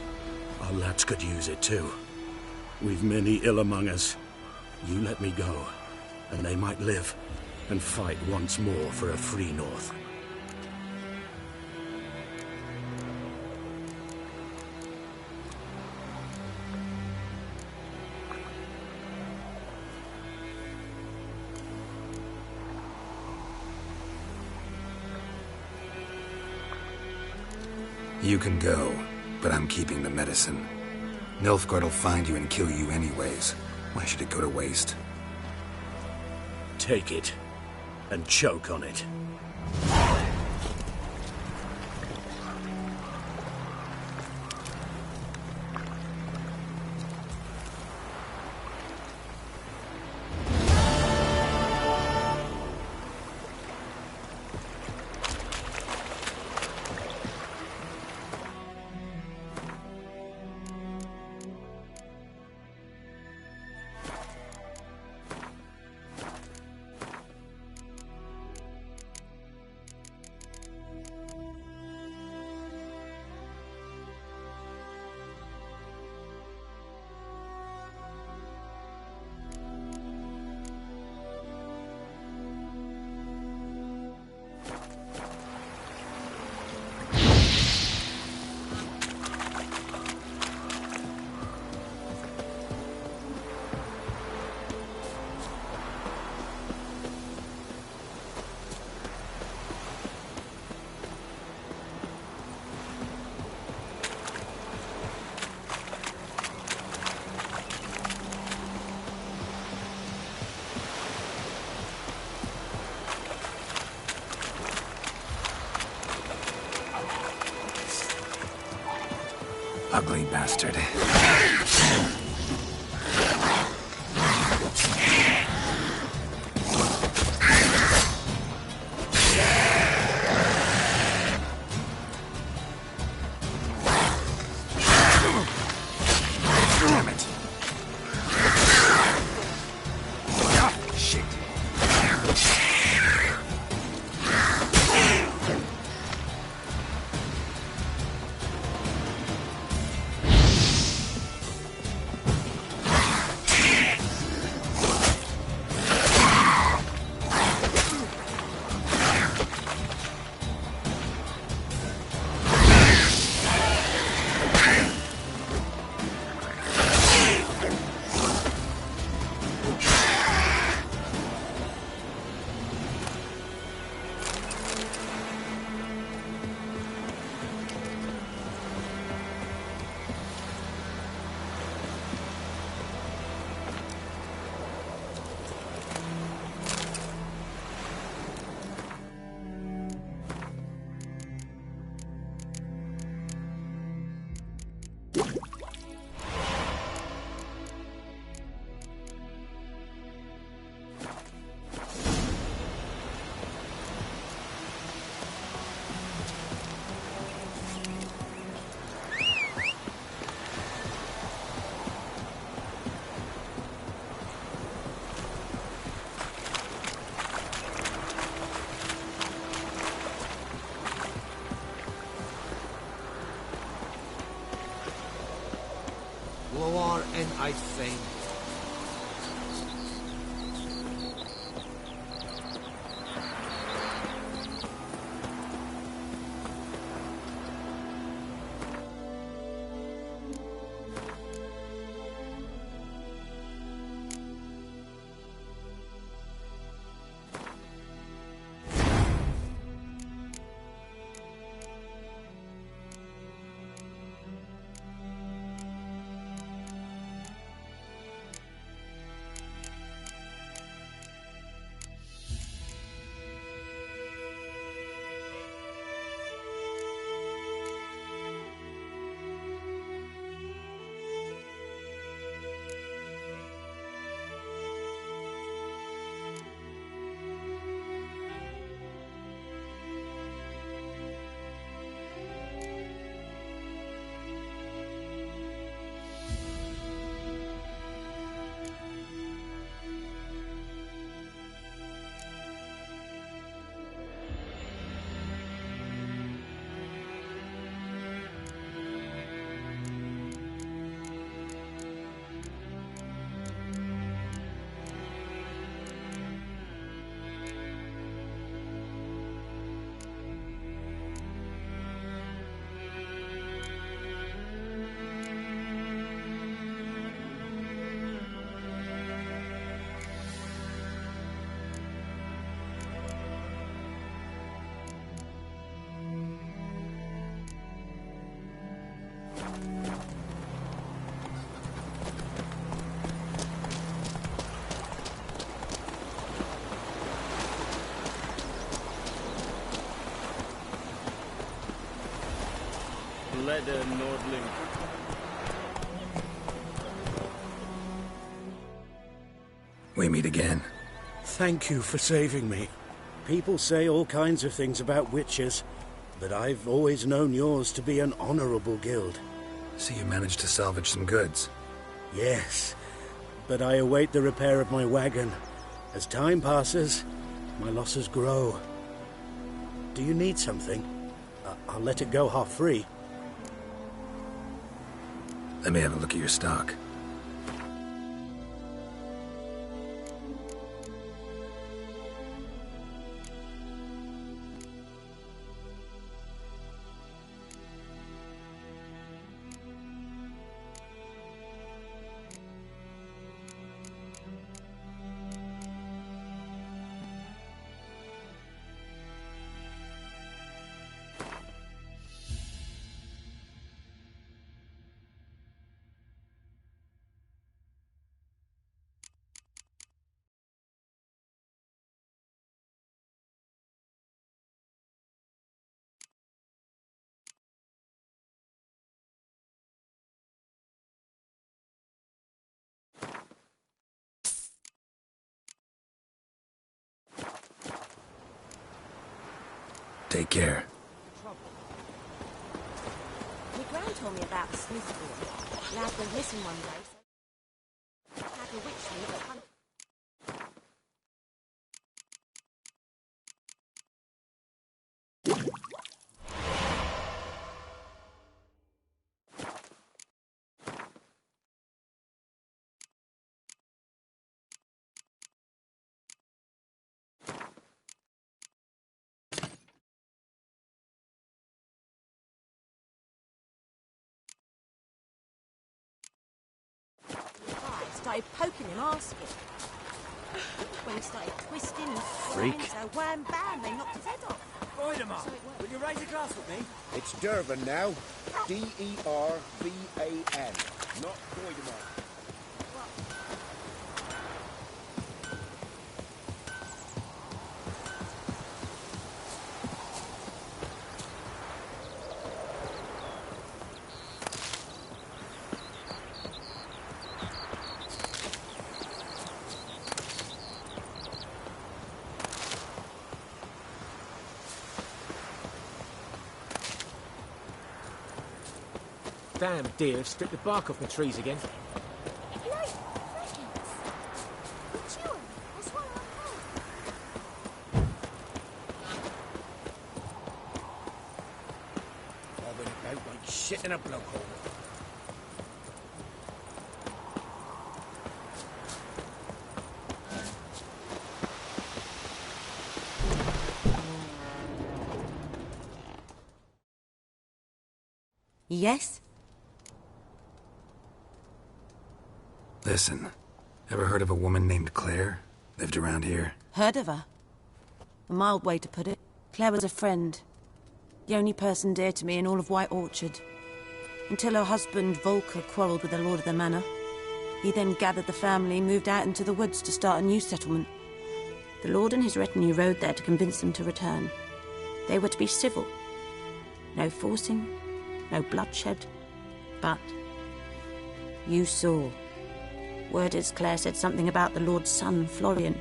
our lads could use it too. We've many ill among us. You let me go, and they might live and fight once more for a free North. You can go, but I'm keeping the medicine. Nilfgaard will find you and kill you anyways. Why should it go to waste? Take it, and choke on it. Ugly bastard. Damn it. Shit. War and I faint. Leather Nordling. We meet again. Thank you for saving me. People say all kinds of things about witches, but I've always known yours to be an honorable guild. So you managed to salvage some goods? Yes, but I await the repair of my wagon. As time passes, my losses grow. Do you need something? I'll let it go half-free. Let me have a look at your stock. Take care. My gran told me about the Smith boy. Lad went missing one day, so had a witchman at the hunt. Started poking him, asking. When he started twisting and Freak. so wham bam, they knocked his head off. Voidemar, will you raise a glass with me? It's Dervan now. D-E-R-V-A-N. Not Voidemar. Damn deer have stripped the bark off my trees again. Bobbing about like shit in a bloke hole. Yes? Listen, ever heard of a woman named Claire? Lived around here? Heard of her? A mild way to put it. Claire was a friend. The only person dear to me in all of White Orchard. Until her husband, Volker, quarrelled with the lord of the manor. He then gathered the family and moved out into the woods to start a new settlement. The lord and his retinue rode there to convince them to return. They were to be civil. No forcing, no bloodshed. But you saw. Word is Claire said something about the Lord's son, Florian.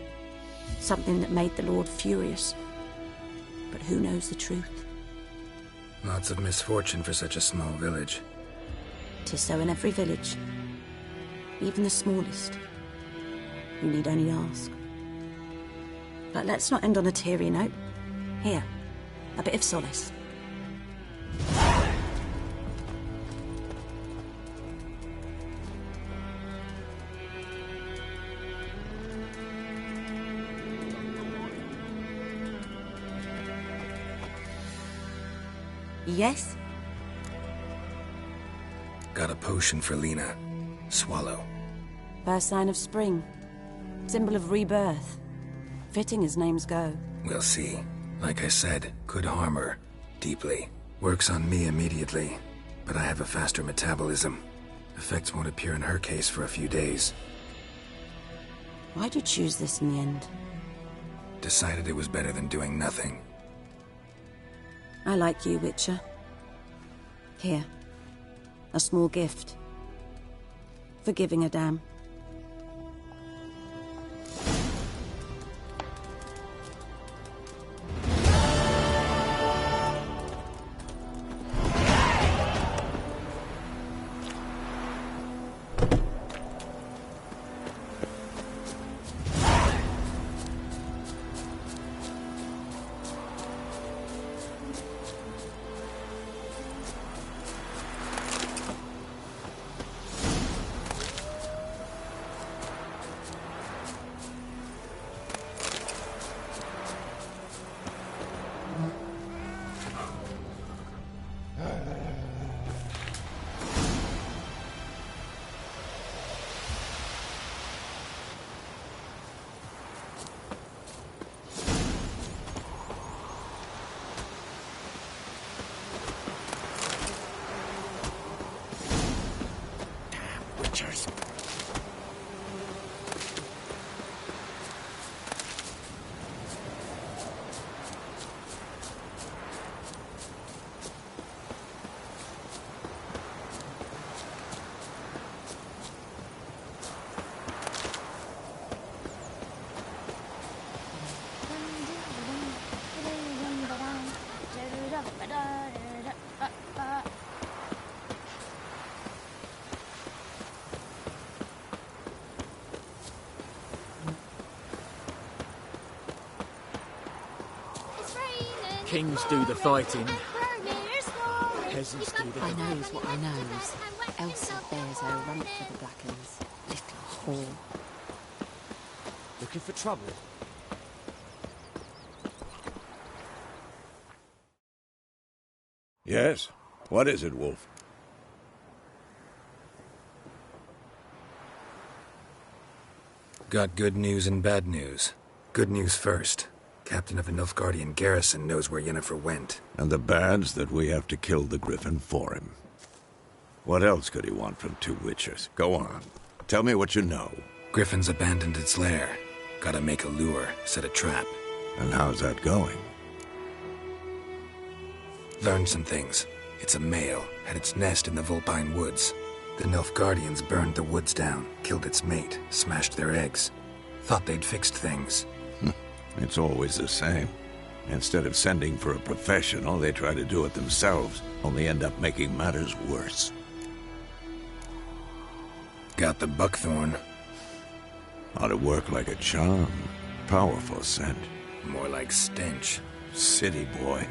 Something that made the Lord furious. But who knows the truth? Lots of misfortune for such a small village. 'Tis so in every village. Even the smallest. You need only ask. But let's not end on a teary note. Here, a bit of solace. Yes? Got a potion for Lena. Swallow. First sign of spring. Symbol of rebirth. Fitting as names go. We'll see. Like I said, could harm her. Deeply. Works on me immediately. But I have a faster metabolism. Effects won't appear in her case for a few days. Why'd you choose this in the end? Decided it was better than doing nothing. I like you, Witcher. Here. A small gift. For giving a damn. Kings do the fighting. Peasants do the... I knows what I knows. Elsa bears her rump for the Blackens. Little whore. Looking for trouble? Yes? What is it, Wolf? Got good news and bad news. Good news first. Captain of a Nilfgaardian garrison knows where Yennefer went. And the bad's that we have to kill the Griffin for him. What else could he want from two witchers? Go on. Tell me what you know. Griffin's abandoned its lair. Gotta make a lure, set a trap. And how's that going? Learned some things. It's a male, had its nest in the Vulpine Woods. The Nilfgaardians burned the woods down, killed its mate, smashed their eggs. Thought they'd fixed things. It's always the same. Instead of sending for a professional, they try to do it themselves, only end up making matters worse. Got the buckthorn. Ought to work like a charm. Powerful scent. More like stench. City boy.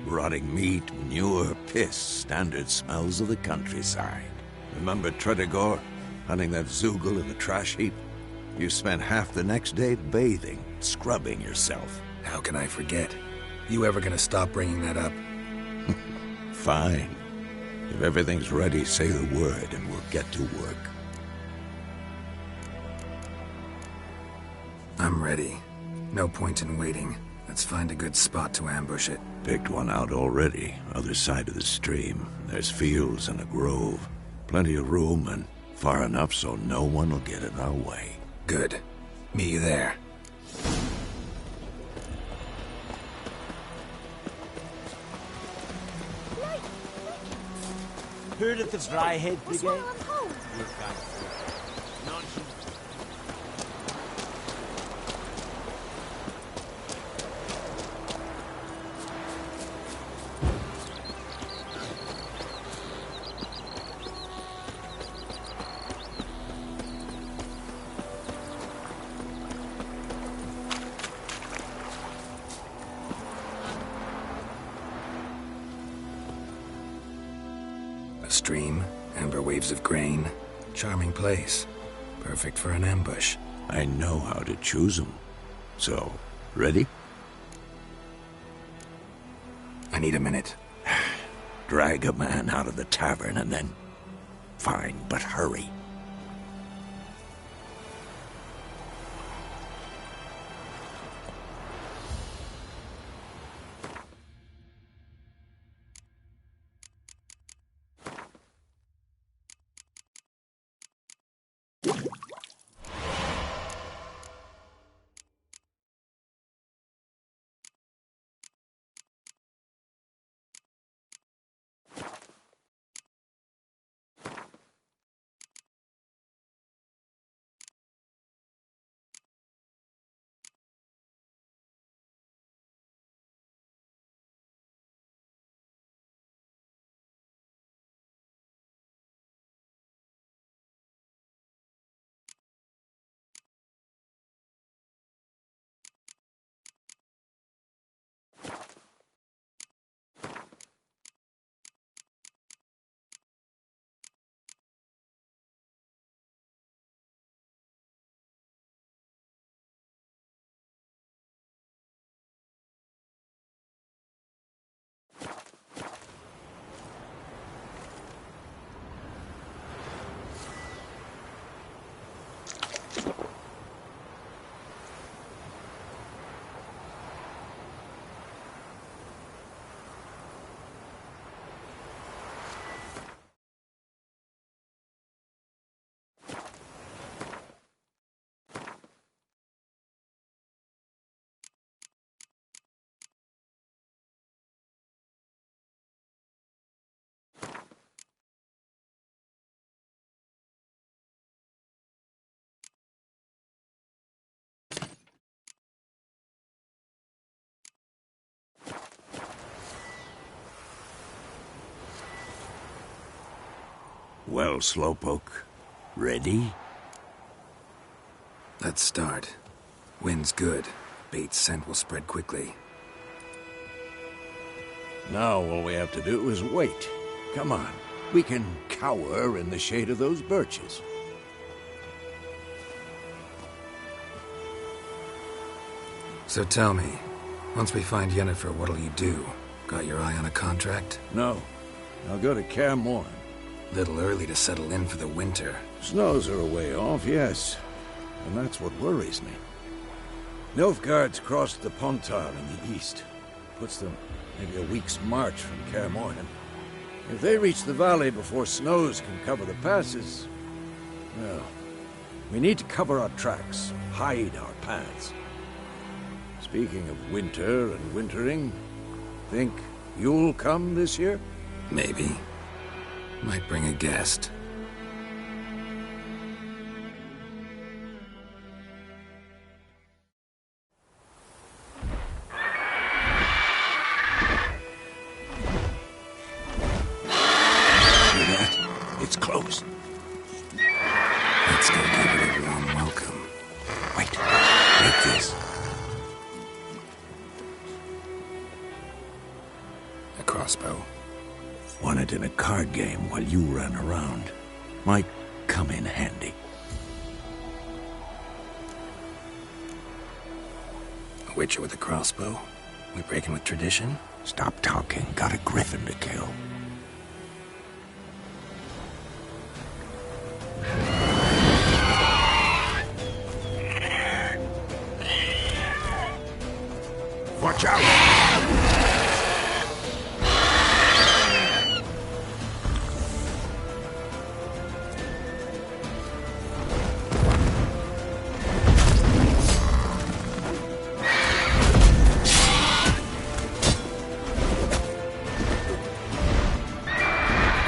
Rotting meat, manure, piss, standard smells of the countryside. Remember Tretogor? Hunting that Zoogle in the trash heap? You spent half the next day bathing, scrubbing yourself. How can I forget? You ever gonna stop bringing that up? Fine. If everything's ready, say the word and we'll get to work. I'm ready. No point in waiting. Let's find a good spot to ambush it. Picked one out already, other side of the stream. There's fields and a grove. Plenty of room and far enough so no one will get in our way. Good. Meet you there. Heard of the Vryhead Brigade? Stream, amber waves of grain. Charming place. Perfect for an ambush. I know how to choose them. So, ready? I need a minute. Drag a man out of the tavern and then... Fine, but hurry. Well, Slowpoke, ready? Let's start. Wind's good. Bait's scent will spread quickly. Now all we have to do is wait. Come on. We can cower in the shade of those birches. So tell me, once we find Yennefer, what'll you do? Got your eye on a contract? No. I'll go to Kaer Morhen. Little early to settle in for the winter. Snows are a way off, yes. And that's what worries me. Nilfgaard's crossed the Pontar in the east. Puts them maybe a week's march from Kaer Morhen. If they reach the valley before snows can cover the passes, well, we need to cover our tracks, hide our paths. Speaking of winter and wintering, think you'll come this year? Maybe. Might bring a guest. It's close. Let's go give it a warm welcome. Wait. Take this. A crossbow. Won it in a card game while you ran around. Might come in handy. A witcher with a crossbow? We breaking with tradition? Stop talking. Got a griffin to kill. Watch out!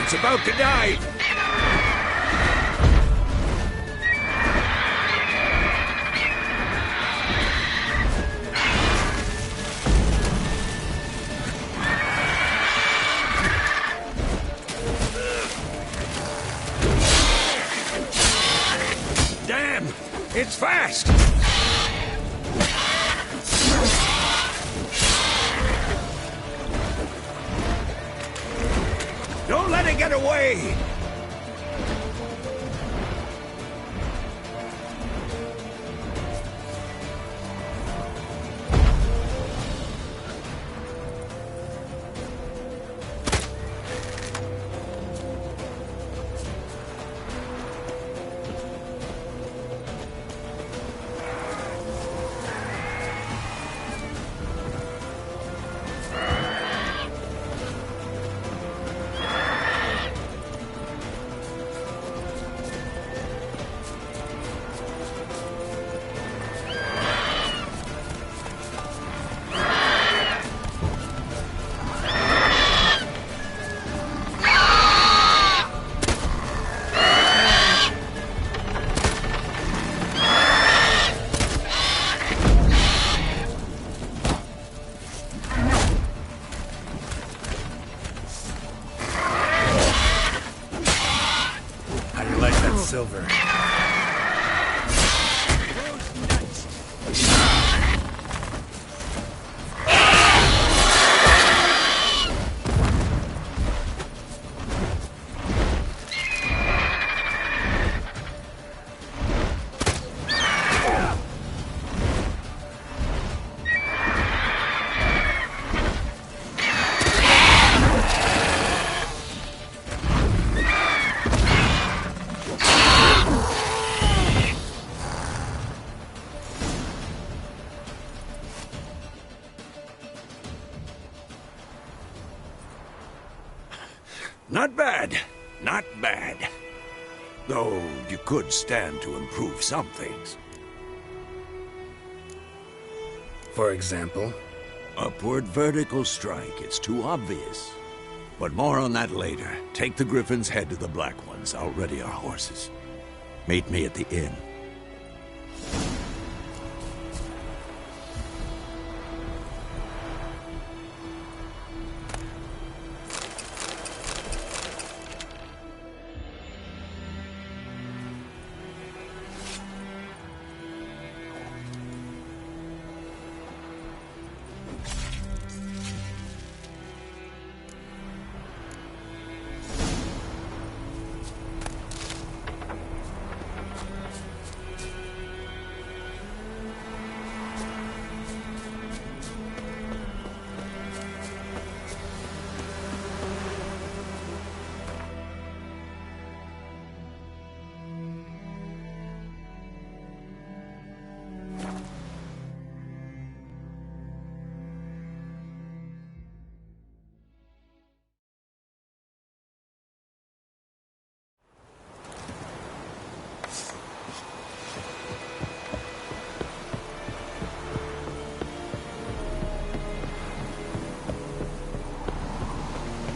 It's about to die! It's fast! Don't let it get away! Silver. Not bad. Not bad. Though you could stand to improve some things. For example? Upward vertical strike. It's too obvious. But more on that later. Take the Griffin's head to the Black Ones. I'll ready our horses. Meet me at the inn.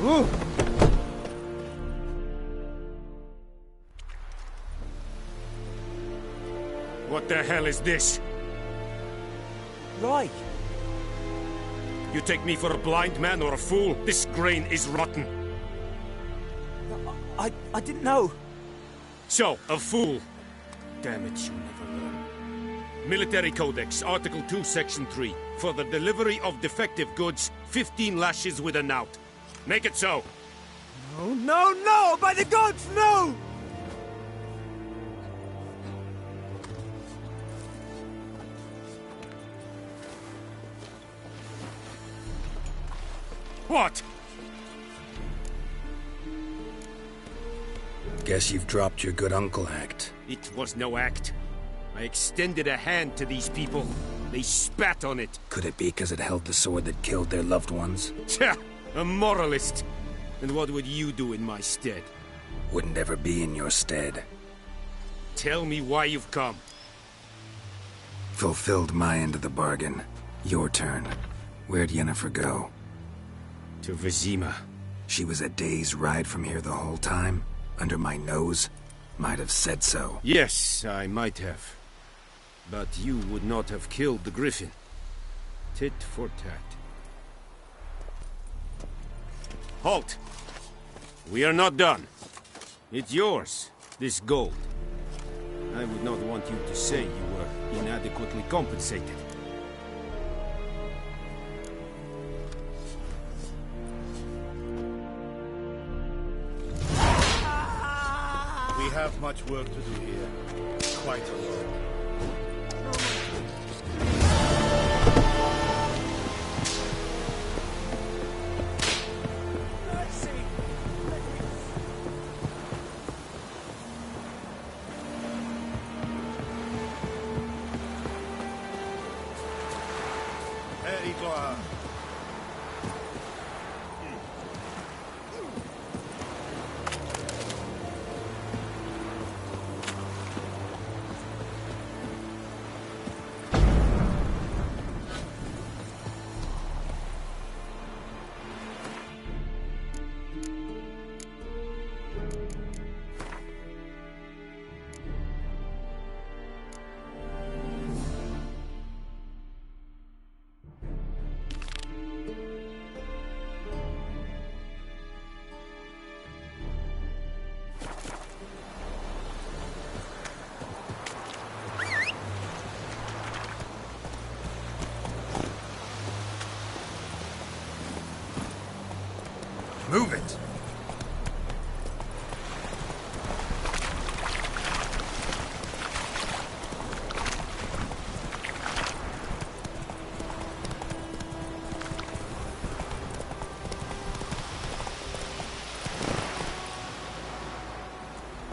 Ooh. What the hell is this? Roy! You take me for a blind man or a fool? This grain is rotten. I didn't know. So, a fool. Damn it, you'll never learn. Military Codex, Article 2, Section 3. For the delivery of defective goods, 15 lashes with a knout. Make it so. No, no, no! By the gods, no! What? Guess you've dropped your good uncle act. It was no act. I extended a hand to these people. They spat on it. Could it be because it held the sword that killed their loved ones? Tja, a moralist. And what would you do in my stead? Wouldn't ever be in your stead. Tell me why you've come. Fulfilled my end of the bargain. Your turn. Where'd Yennefer go? To Vizima. She was a day's ride from here the whole time? Under my nose? Might have said so. Yes, I might have. But you would not have killed the griffin. Tit for tat. Halt! We are not done. It's yours, this gold. I would not want you to say you were inadequately compensated. We have much work to do here. Quite a lot. Igor. Move it!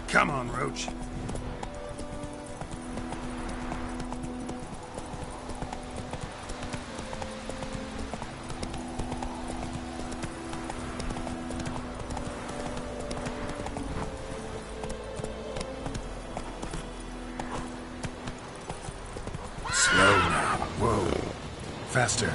Come on, Roach. Slow now. Whoa. Faster.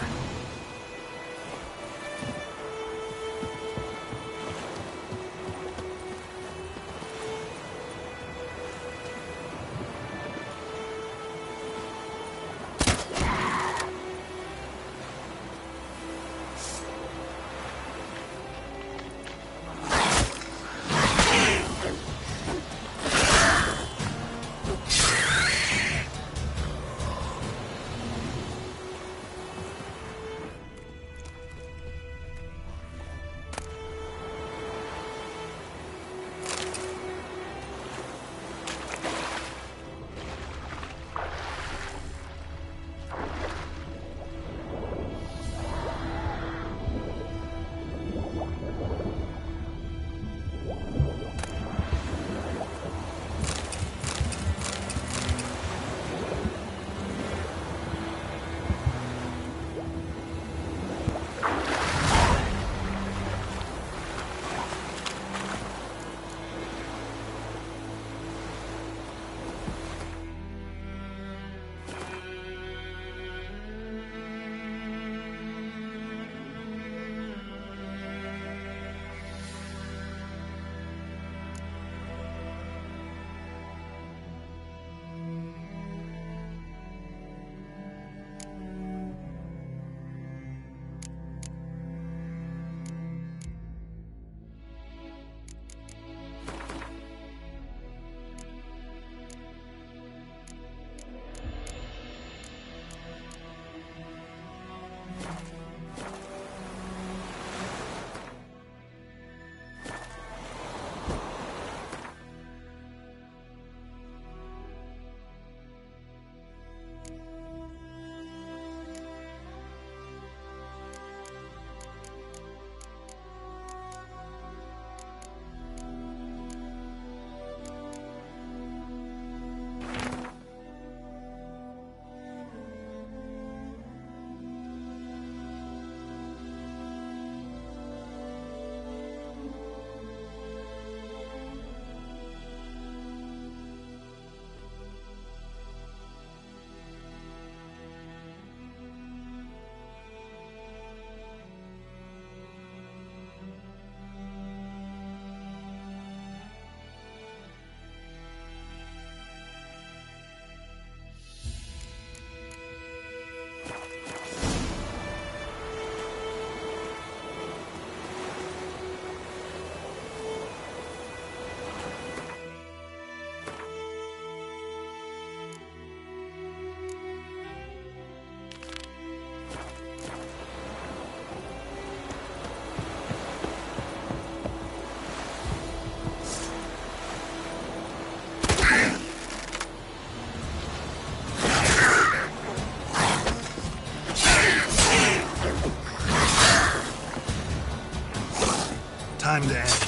Time to end.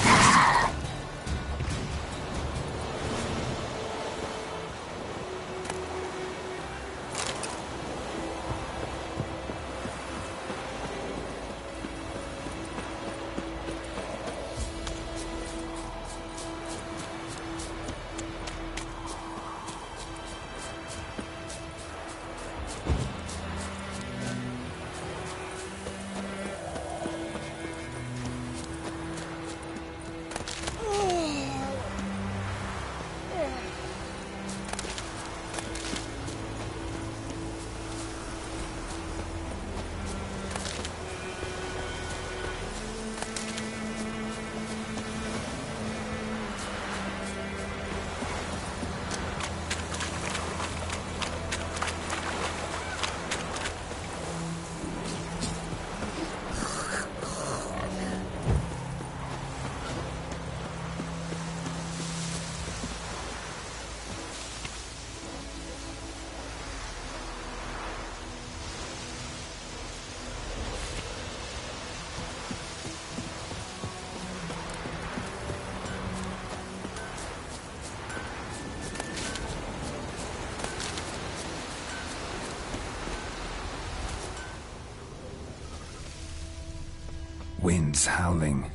Winds howling.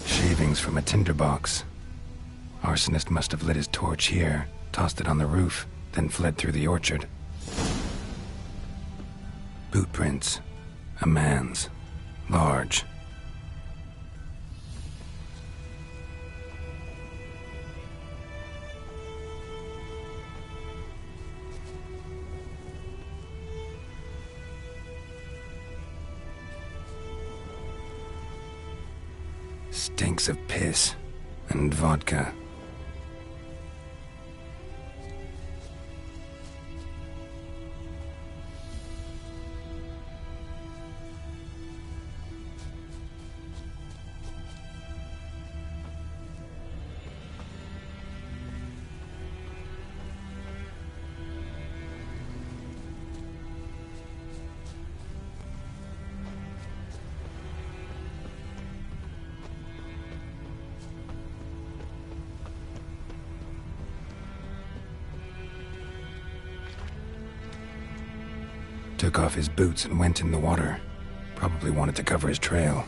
Shavings from a tinderbox. Arsonist must have lit his torch here, tossed it on the roof, then fled through the orchard. Boot prints. A man's. Large. Stinks of piss and vodka. Took off his boots and went in the water. Probably wanted to cover his trail.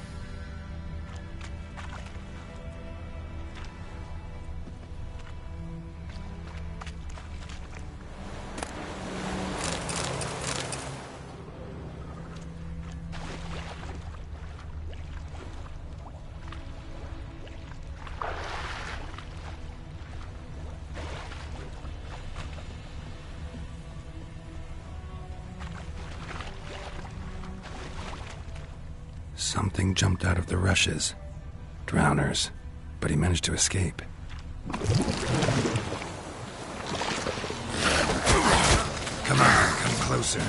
Something jumped out of the rushes. Drowners. But he managed to escape. Come on, come closer.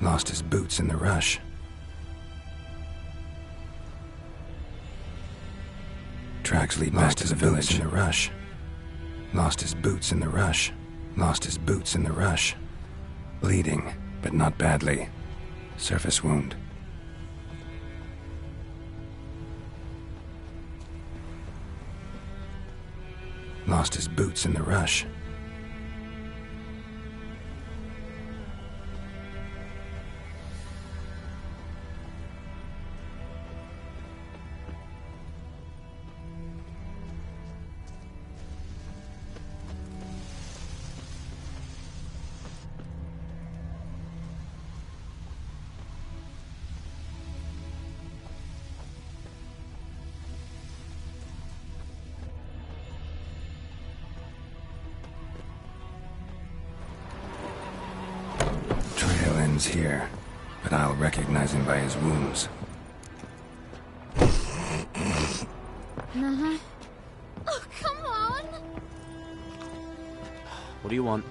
Lost his boots in the rush. Tracks lead back to the village in the rush. Lost his boots in the rush. Lost his boots in the rush. Bleeding, but not badly. Surface wound. Lost his boots in the rush. Skeleton's here, but I'll recognize him by his wounds. Uh-huh. Oh, come on! What do you want?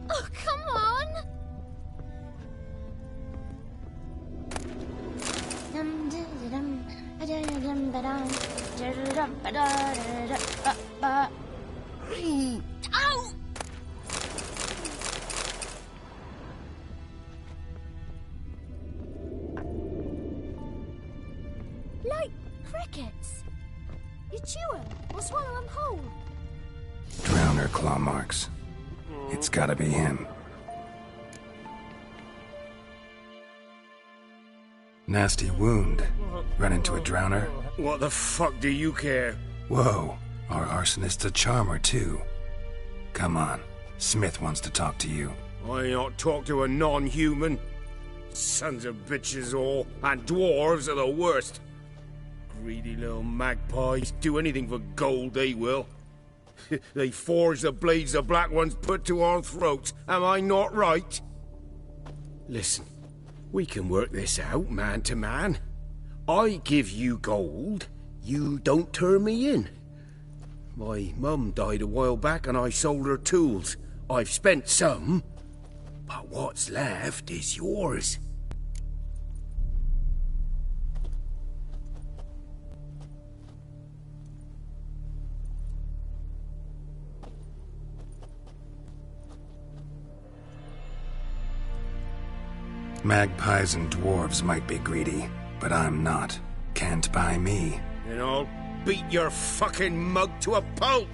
Oh, come on! Ow! Like crickets. You chew them or swallow them whole. Drowner claw marks. It's gotta be him. Nasty wound. Run into a drowner? What the fuck do you care? Whoa, our arsonist's a charmer too. Come on, Smith wants to talk to you. I not talk to a non-human. Sons of bitches all, and dwarves are the worst. Greedy little magpies, do anything for gold they will. They forge the blades the Black Ones put to our throats, am I not right? Listen, we can work this out man to man. I give you gold, you don't turn me in. My mum died a while back and I sold her tools. I've spent some, but what's left is yours. Magpies and dwarves might be greedy, but I'm not. Can't buy me. Then I'll beat your fucking mug to a pulp!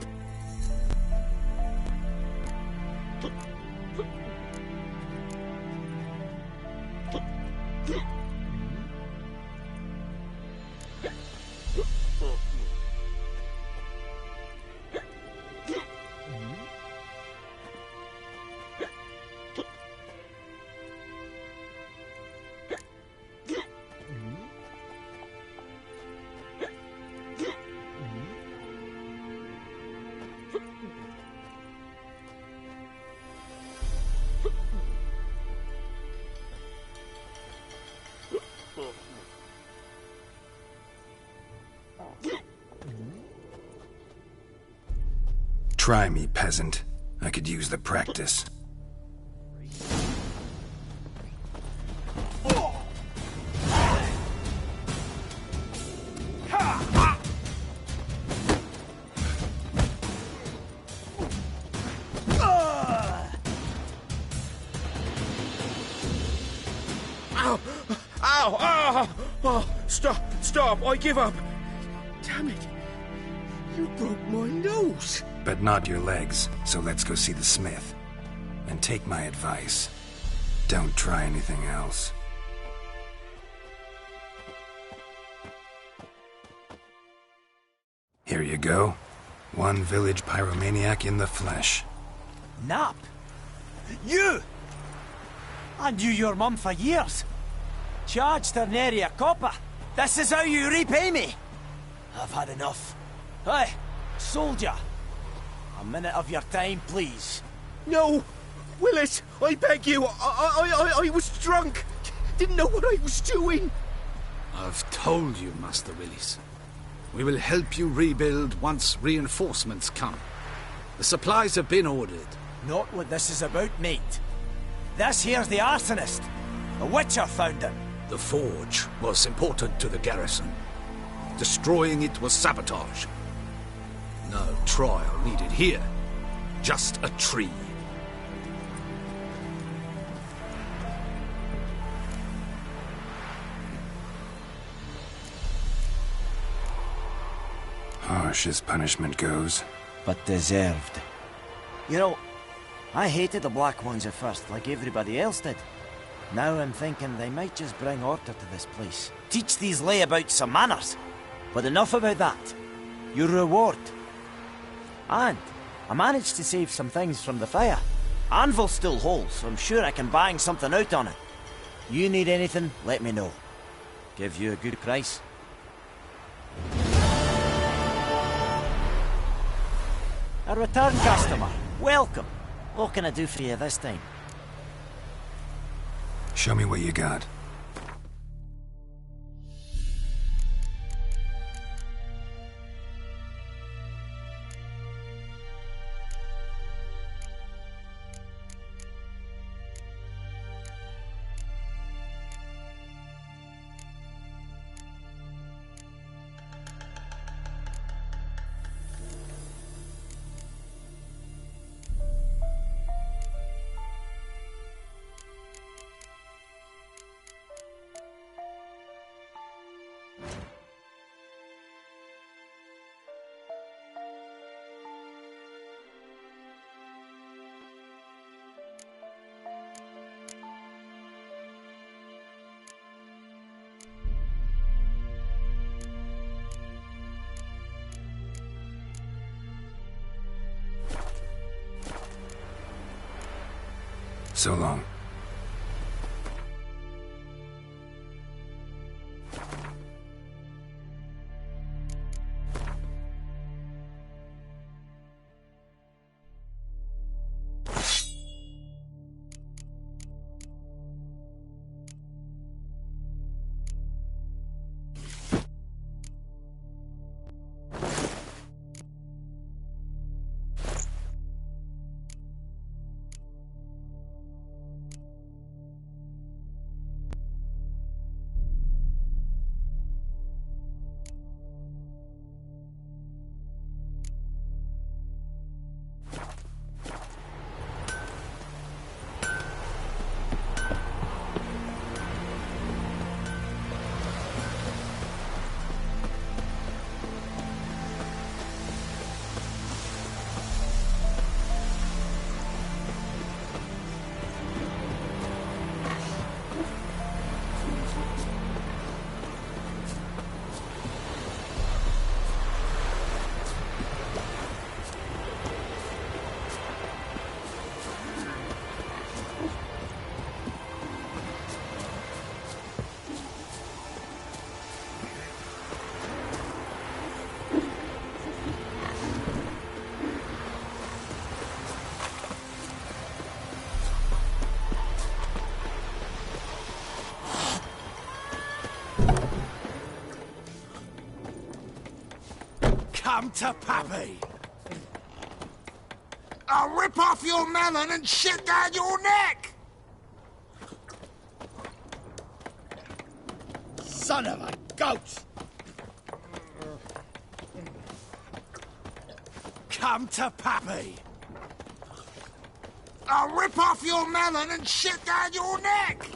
Try me, peasant. I could use the practice. Ow! Ow! Ow! Oh, stop! I give up! Damn it! You broke my nose! But not your legs, so let's go see the smith. And take my advice. Don't try anything else. Here you go. One village pyromaniac in the flesh. Nap? You! I knew your mum for years. Charged her nary a copper. This is how you repay me. I've had enough. Hey, soldier. A minute of your time, please. No! Willis, I beg you! I was drunk! Didn't know what I was doing! I've told you, Master Willis. We will help you rebuild once reinforcements come. The supplies have been ordered. Not what this is about, mate. This here's the arsonist. A witcher found him. The forge was important to the garrison. Destroying it was sabotage. No trial needed here. Just a tree. Harsh as punishment goes. But deserved. You know, I hated the Black Ones at first, like everybody else did. Now I'm thinking they might just bring order to this place. Teach these layabouts some manners. But enough about that. Your reward. And I managed to save some things from the fire. Anvil still holds, so I'm sure I can bang something out on it. You need anything, let me know. Give you a good price. A return customer. Welcome. What can I do for you this time? Show me what you got. So long. Come to Pappy! I'll rip off your melon and shit down your neck! Son of a goat! Come to Pappy! I'll rip off your melon and shit down your neck!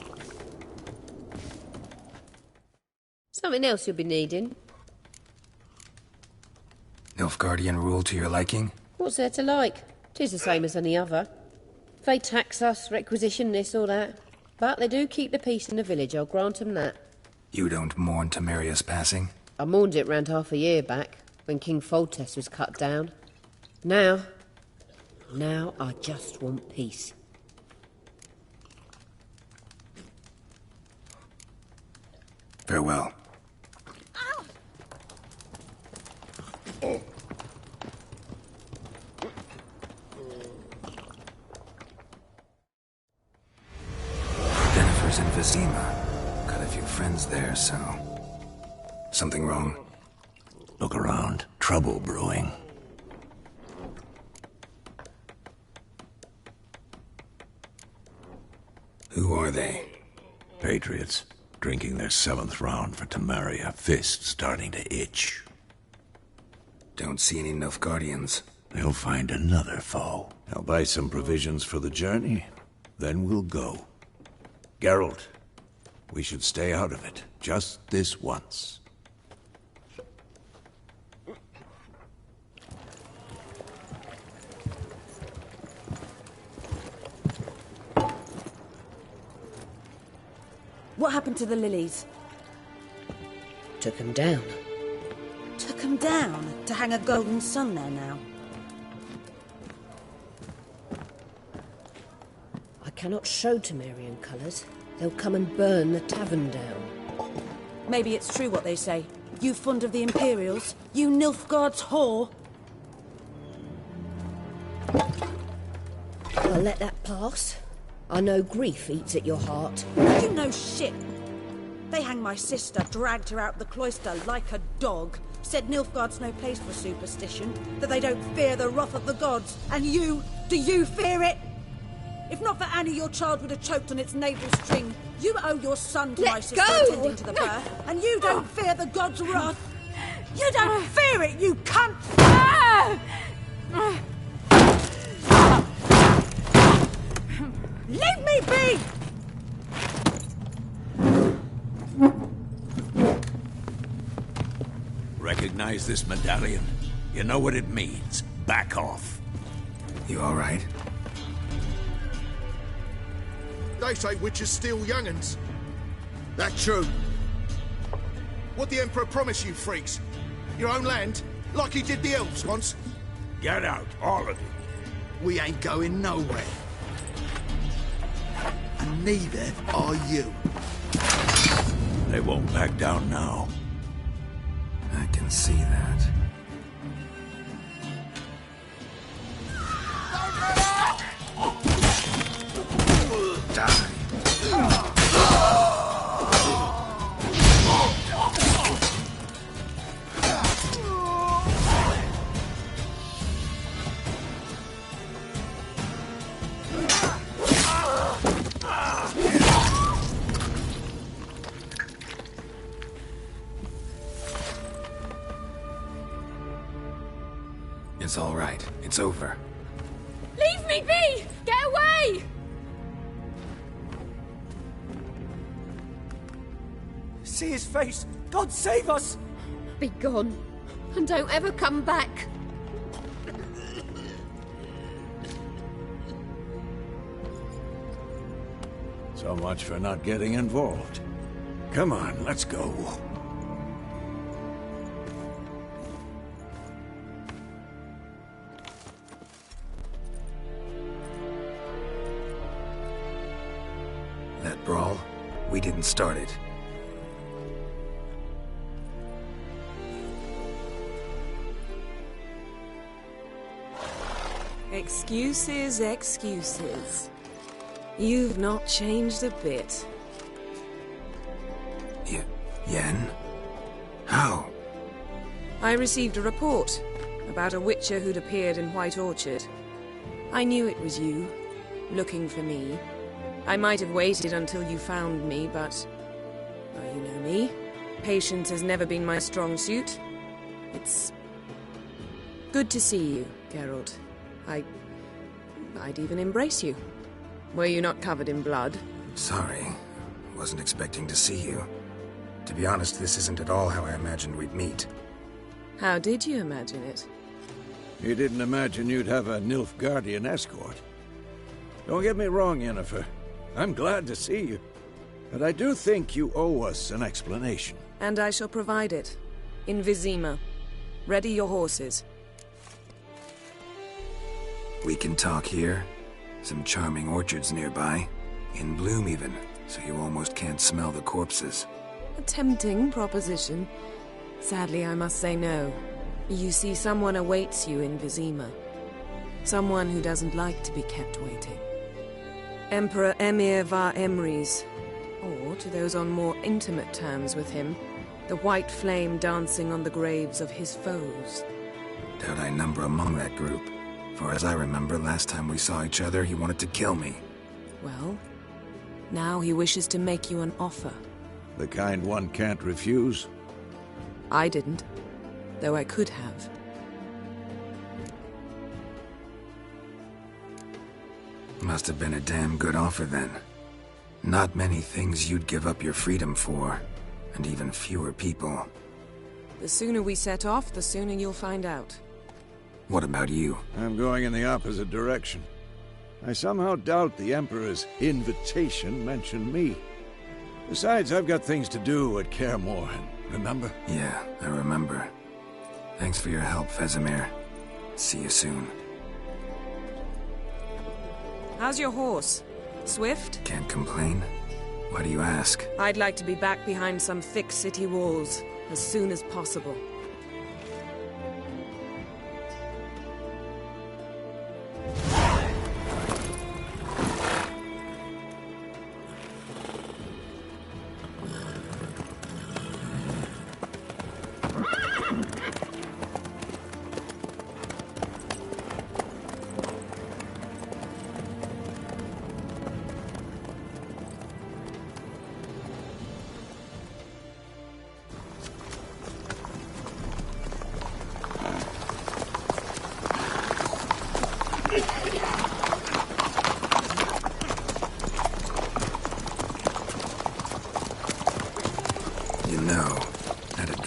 Something else you'll be needing. Nilfgaardian rule to your liking? What's there to like? 'Tis the same as any other. They tax us, requisition this or that. But they do keep the peace in the village, I'll grant 'em that. You don't mourn Temeria's passing? I mourned it round half a year back, when King Foltest was cut down. Now I just want peace. Farewell. Dennifer's in Vizima. Got a few friends there, so... Something wrong? Look around. Trouble brewing. Who are they? Patriots. Drinking their 7th round for Temeria. Fist starting to itch. Don't see any Nilfgaardians. They'll find another foe. I'll buy some provisions for the journey. Then we'll go. Geralt, we should stay out of it. Just this once. What happened to the lilies? Took 'em down. Took 'em down? To hang a golden sun there now? I cannot show Temerian colours. They'll come and burn the tavern down. Maybe it's true what they say. You fond of the Imperials? You Nilfgaard's whore? I'll let that pass. I know grief eats at your heart. You know shit. They hanged my sister, dragged her out the cloister like a dog. Said Nilfgaard's no place for superstition, that they don't fear the wrath of the gods. And you, do you fear it? If not for Annie, your child would have choked on its navel string. You owe your son to my sister attending to the birth, and you don't fear the gods' wrath. You don't fear it, you cunt! Leave me be! Recognize this medallion? You know what it means. Back off. You all right? They say witches steal young'uns. That true. What the Emperor promised you, freaks? Your own land? Like he did the elves once? Get out, all of you. We ain't going nowhere. And neither are you. They won't back down now. I can see that. Die. It's all right. It's over. Leave me be! Get away! See his face! God save us! Be gone, and don't ever come back. So much for not getting involved. Come on, let's go. That brawl, we didn't start it. Excuses, excuses. You've not changed a bit. Yen? How? I received a report about a witcher who'd appeared in White Orchard. I knew it was you, looking for me. I might have waited until you found me, but... well, you know me. Patience has never been my strong suit. It's... good to see you, Geralt. I'd even embrace you. Were you not covered in blood? Sorry. Wasn't expecting to see you. To be honest, this isn't at all how I imagined we'd meet. How did you imagine it? You didn't imagine you'd have a Nilfgaardian escort. Don't get me wrong, Yennefer. I'm glad to see you. But I do think you owe us an explanation. And I shall provide it. In Vizima. Ready your horses. We can talk here. Some charming orchards nearby. In bloom even, so you almost can't smell the corpses. A tempting proposition. Sadly, I must say no. You see, someone awaits you in Vizima. Someone who doesn't like to be kept waiting. Emperor Emhyr var Emreis. Or, to those on more intimate terms with him, the white flame dancing on the graves of his foes. Doubt I number among that group. For as I remember, last time we saw each other, he wanted to kill me. Well, now he wishes to make you an offer. The kind one can't refuse? I didn't, though I could have. Must have been a damn good offer then. Not many things you'd give up your freedom for, and even fewer people. The sooner we set off, the sooner you'll find out. What about you? I'm going in the opposite direction. I somehow doubt the Emperor's invitation mentioned me. Besides, I've got things to do at Kaer Morhen, remember? Yeah, I remember. Thanks for your help, Vesemir. See you soon. How's your horse? Swift? Can't complain. Why do you ask? I'd like to be back behind some thick city walls as soon as possible.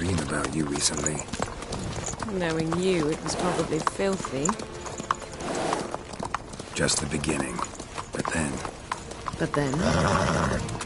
dream about you recently. Knowing you, it was probably filthy. Just the beginning. But then... But then...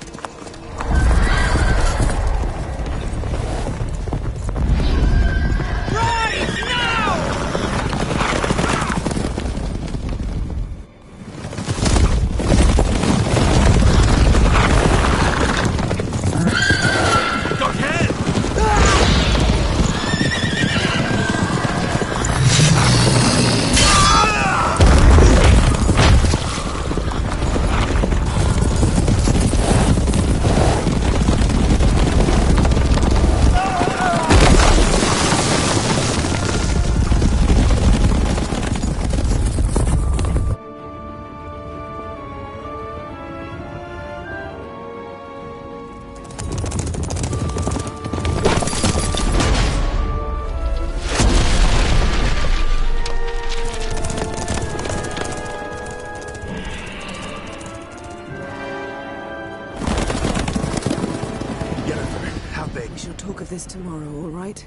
We shall talk of this tomorrow, all right?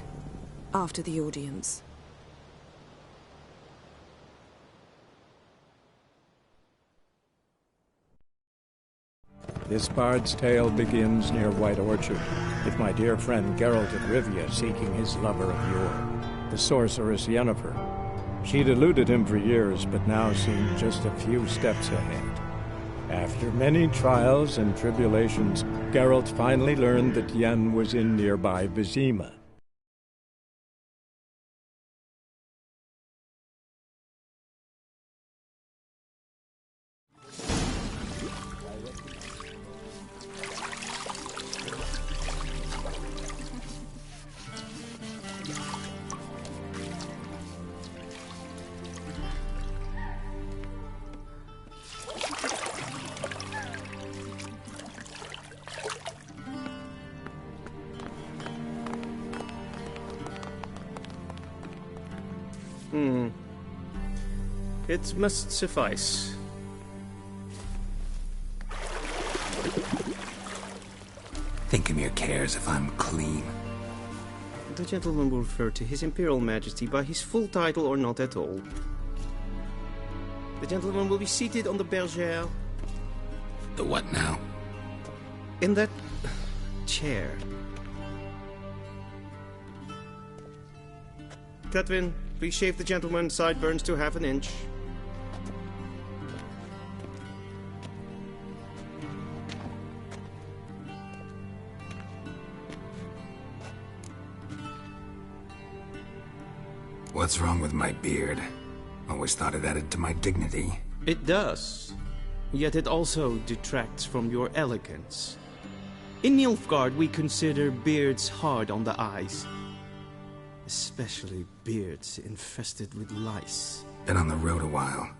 After the audience. This bard's tale begins near White Orchard, with my dear friend Geralt of Rivia seeking his lover of yore, the sorceress Yennefer. She'd eluded him for years, but now seemed just a few steps ahead. After many trials and tribulations, Geralt finally learned that Yen was in nearby Vizima. It must suffice. Thinkamir cares if I'm clean. The gentleman will refer to His Imperial Majesty by his full title or not at all. The gentleman will be seated on the bergère. The what now? In that chair. Cletwin, please shave the gentleman's sideburns to ½ inch. What's wrong with my beard? Always thought it added to my dignity. It does. Yet it also detracts from your elegance. In Nilfgaard, we consider beards hard on the eyes. Especially beards infested with lice. Been on the road a while.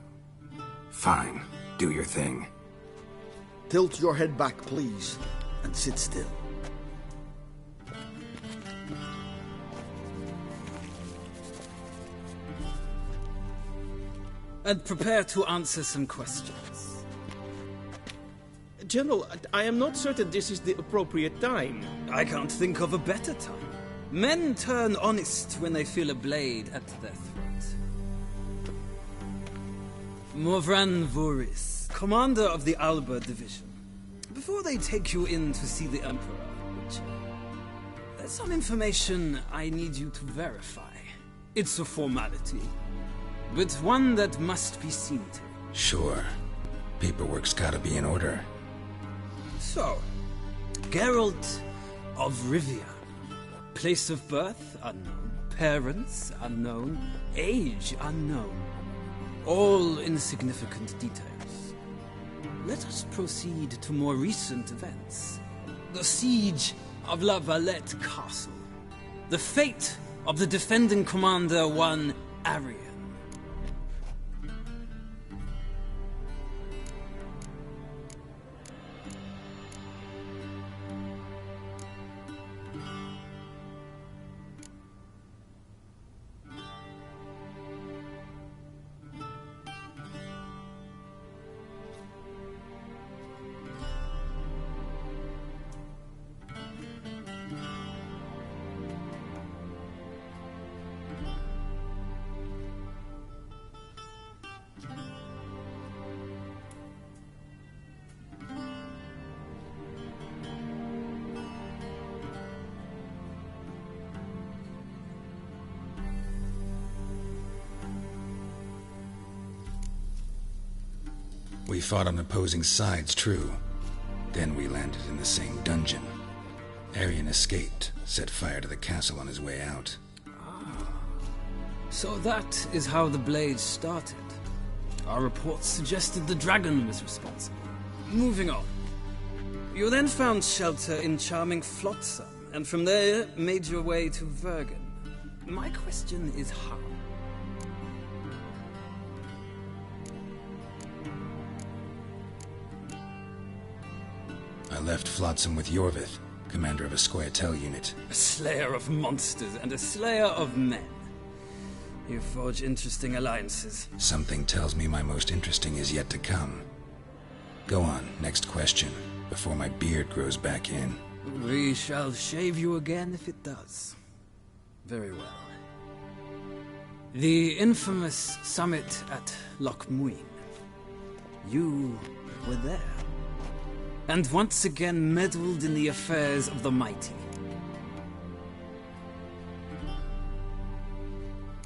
Fine. Do your thing. Tilt your head back, please, and sit still. And prepare to answer some questions. General, I am not certain this is the appropriate time. I can't think of a better time. Men turn honest when they feel a blade at their throat. Morvran Voorhis, commander of the Alba Division. Before they take you in to see the Emperor, there's some information I need you to verify. It's a formality, but one that must be seen to. Sure. Paperwork's gotta be in order. So, Geralt of Rivia. Place of birth unknown. Parents unknown. Age unknown. All insignificant details. Let us proceed to more recent events. The siege of La Valette Castle. The fate of the defending commander, one Arian. We fought on opposing sides, true. Then we landed in the same dungeon. Arian escaped, set fire to the castle on his way out. So that is how the Blade started. Our reports suggested the dragon was responsible. Moving on. You then found shelter in charming Flotsam, and from there made your way to Vergen. My question is how? I left Flotsam with Yorvith, commander of a Scoia'tael unit. A slayer of monsters and a slayer of men. You forge interesting alliances. Something tells me my most interesting is yet to come. Go on, next question, before my beard grows back in. We shall shave you again if it does. Very well. The infamous summit at Loch Muin. You were there. And once again meddled in the affairs of the mighty.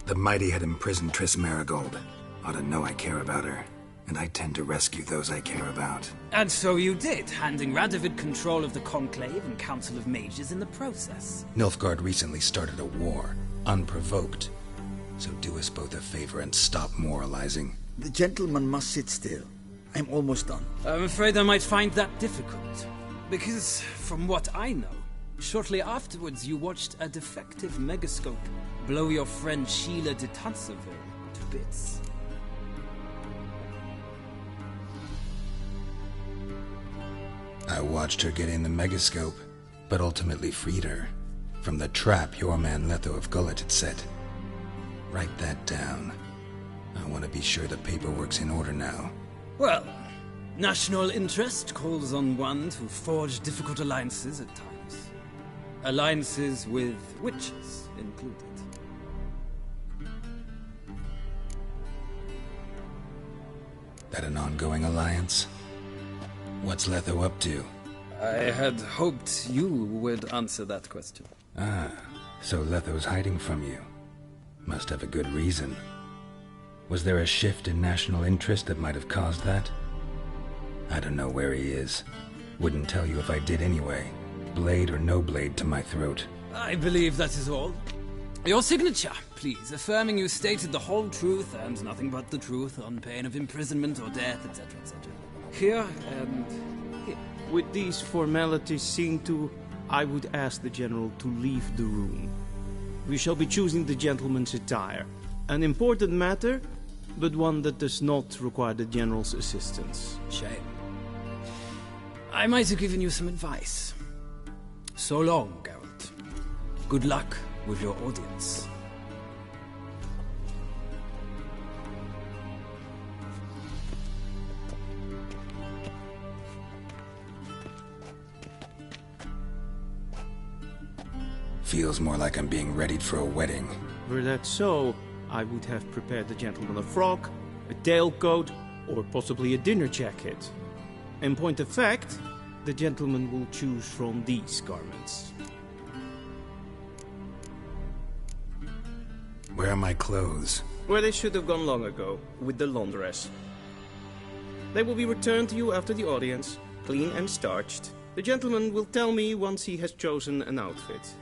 The mighty had imprisoned Triss Merigold. Ought to know I care about her, and I tend to rescue those I care about. And so you did, handing Radovid control of the Conclave and Council of Mages in the process. Nilfgaard recently started a war, unprovoked. So do us both a favor and stop moralizing. The gentleman must sit still. I'm almost done. I'm afraid I might find that difficult. Because, from what I know, shortly afterwards you watched a defective megascope blow your friend Sheila de Tanseville to bits. I watched her get in the megascope, but ultimately freed her from the trap your man Letho of Gullet had set. Write that down. I want to be sure the paperwork's in order now. Well, national interest calls on one to forge difficult alliances at times. Alliances with witches included. That an ongoing alliance? What's Letho up to? I had hoped you would answer that question. Ah, so Letho's hiding from you. Must have a good reason. Was there a shift in national interest that might have caused that? I don't know where he is. Wouldn't tell you if I did anyway. Blade or no blade to my throat. I believe that is all. Your signature, please, affirming you stated the whole truth and nothing but the truth on pain of imprisonment or death, etc., etc. Here and here. With these formalities seen to, I would ask the General to leave the room. We shall be choosing the gentleman's attire. An important matter, but one that does not require the General's assistance. Shame. I might have given you some advice. So long, Geralt. Good luck with your audience. Feels more like I'm being readied for a wedding. Were that so, I would have prepared the gentleman a frock, a tailcoat, or possibly a dinner jacket. In point of fact, the gentleman will choose from these garments. Where are my clothes? Where they should have gone long ago, with the laundress. They will be returned to you after the audience, clean and starched. The gentleman will tell me once he has chosen an outfit.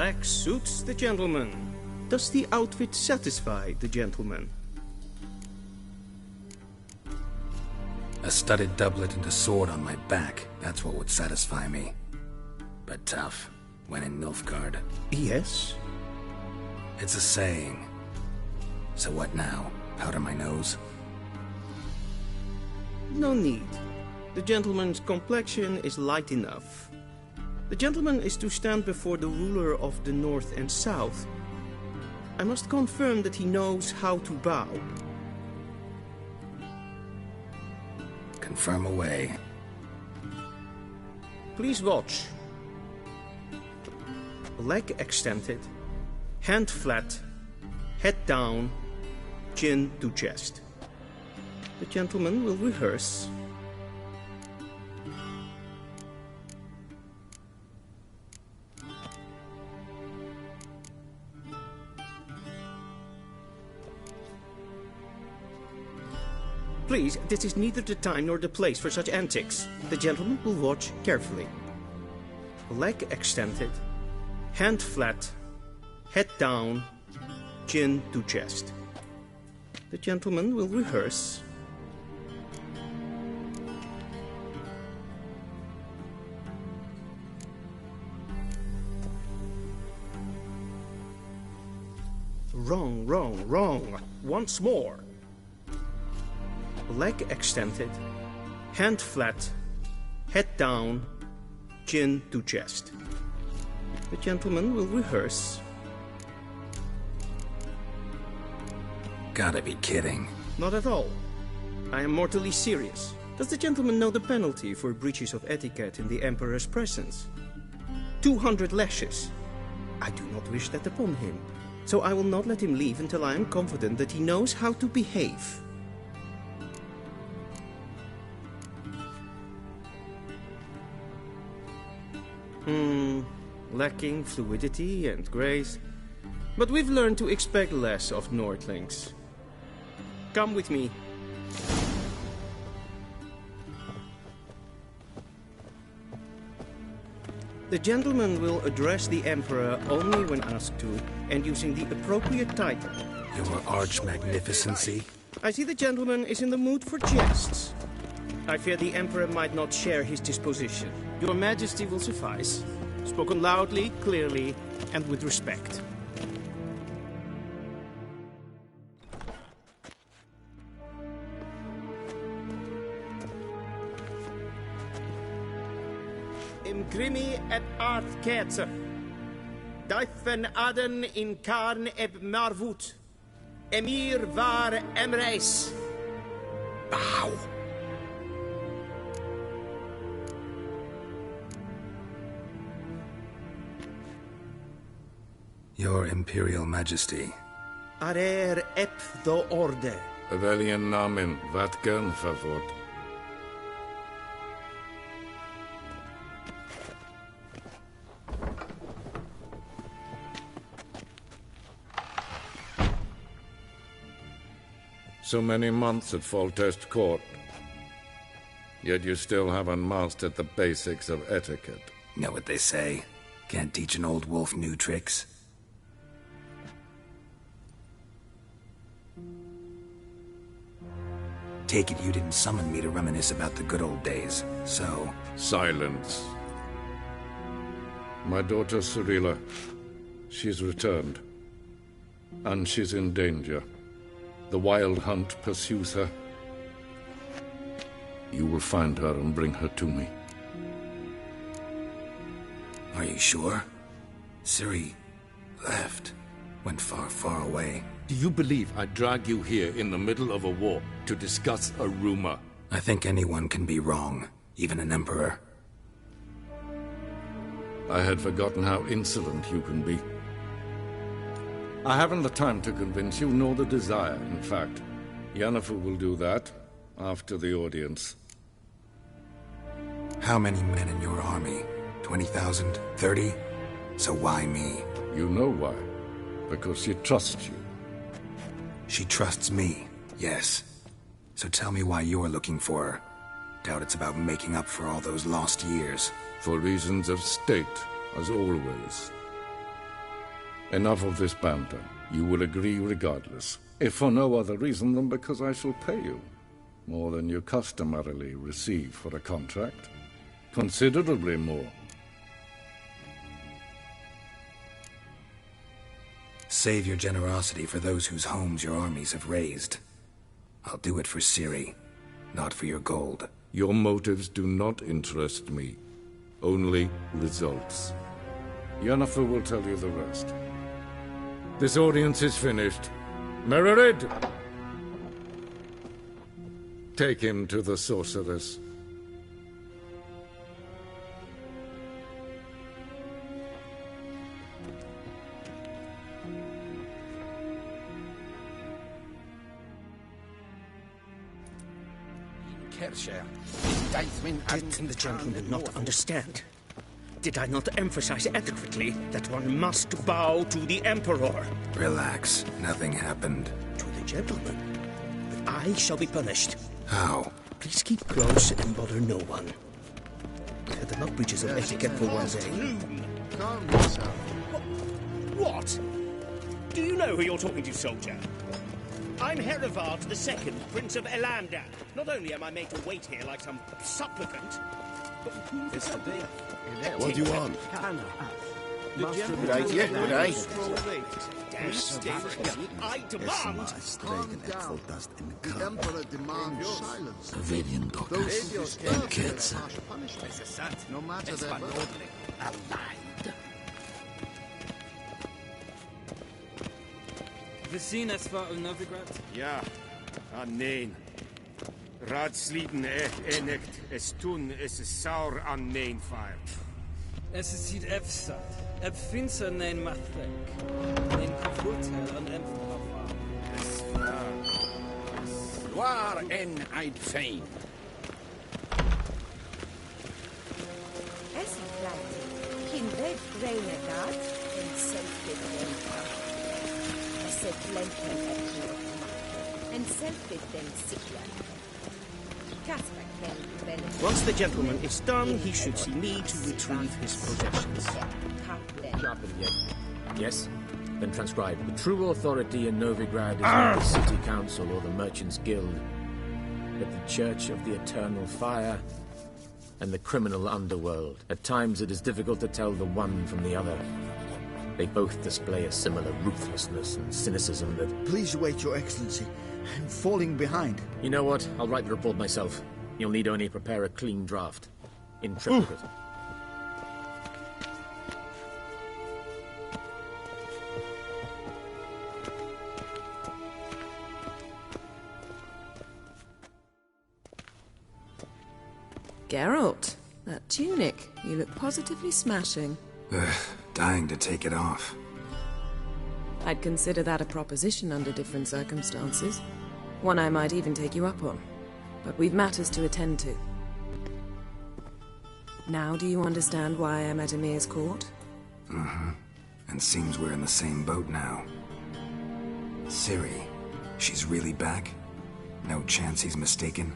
Black suits the gentleman. Does the outfit satisfy the gentleman? A studded doublet and a sword on my back, that's what would satisfy me. But tough, when in Nilfgaard. Yes? It's a saying. So what now? Powder my nose? No need. The gentleman's complexion is light enough. The gentleman is to stand before the ruler of the North and South. I must confirm that he knows how to bow. Confirm away. Please watch. Leg extended, hand flat, head down, chin to chest. The gentleman will rehearse. Please, this is neither the time nor the place for such antics. The gentleman will watch carefully. Leg extended, hand flat, head down, chin to chest. The gentleman will rehearse. Wrong, wrong, wrong. Once more. Leg extended, hand flat, head down, chin to chest. The gentleman will rehearse. Gotta be kidding. Not at all. I am mortally serious. Does the gentleman know the penalty for breaches of etiquette in the Emperor's presence? 200 lashes. I do not wish that upon him, so I will not let him leave until I am confident that he knows how to behave. Lacking fluidity and grace. But we've learned to expect less of Nordlings. Come with me. The gentleman will address the Emperor only when asked to, and using the appropriate title. Your Arch-Magnificency? I see the gentleman is in the mood for jests. I fear the Emperor might not share his disposition. Your Majesty will suffice. Spoken loudly, clearly, and with respect. Imgrimi et art ketzer. Daifen aden in karn eb marvut. Emir var emreis. Bow. Your Imperial Majesty. Arer ep do orde. Veljen namen, wat gern favort. So many months at Foltest Court. Yet you still haven't mastered the basics of etiquette. Know what they say? Can't teach an old wolf new tricks. Take it you didn't summon me to reminisce about the good old days, so... Silence. My daughter Cirilla, she's returned. And she's in danger. The Wild Hunt pursues her. You will find her and bring her to me. Are you sure? Ciri left. Went far, far away. Do you believe I'd drag you here in the middle of a war to discuss a rumor? I think anyone can be wrong, even an emperor. I had forgotten how insolent you can be. I haven't the time to convince you, nor the desire, in fact. Yennefer will do that after the audience. How many men in your army? 20,000? 30? So why me? You know why. Because she trusts you. She trusts me, yes. So tell me why you're looking for her. Doubt it's about making up for all those lost years. For reasons of state, as always. Enough of this banter. You will agree regardless, if for no other reason than because I shall pay you. More than you customarily receive for a contract. Considerably more. Save your generosity for those whose homes your armies have razed. I'll do it for Ciri, not for your gold. Your motives do not interest me. Only results. Yennefer will tell you the rest. This audience is finished. Mererid! Take him to the sorceress. Did the gentleman not understand? Did I not emphasize adequately that one must bow to the Emperor? Relax. Nothing happened. To the gentleman. But I shall be punished. How? Please keep close and bother no one. The lock breaches of etiquette for one day. Calm yourself. What? Do you know who you're talking to, soldier? I'm Herivard II, Prince of Elander. Not only am I made to wait here like some supplicant, but It's the day. what do you want? Good day, yeah, good day. I demand. Calm down. The Emperor demands silence. Vedian Those who disturb kids. harsh punishment, no matter their birth. Vecinas var Novigrad? Ja, nein. Ratsliden enikt, es tun, es saur an nein fire. Es is hit efsat. Eb finser nein matrek. Nein kafurtel an emfrafa. Waar en eid fein. Es ist right. Kin red grainer dat en self-bid and self-bid sickler. Once the gentleman is done, he should see me to retrieve his possessions. Yes? Then transcribe. The true authority in Novigrad is not the city council or the merchants' guild, but the Church of the Eternal Fire and the criminal underworld. At times it is difficult to tell the one from the other. They both display a similar ruthlessness and cynicism that... Please wait, Your Excellency. I'm falling behind. You know what? I'll write the report myself. You'll need only prepare a clean draft. In triplicate. Geralt, that tunic. You look positively smashing. Dying to take it off. I'd consider that a proposition under different circumstances. One I might even take you up on. But we've matters to attend to. Now do you understand why I'm at Emir's court? Mm-hmm. And seems we're in the same boat now. Ciri, she's really back? No chance he's mistaken?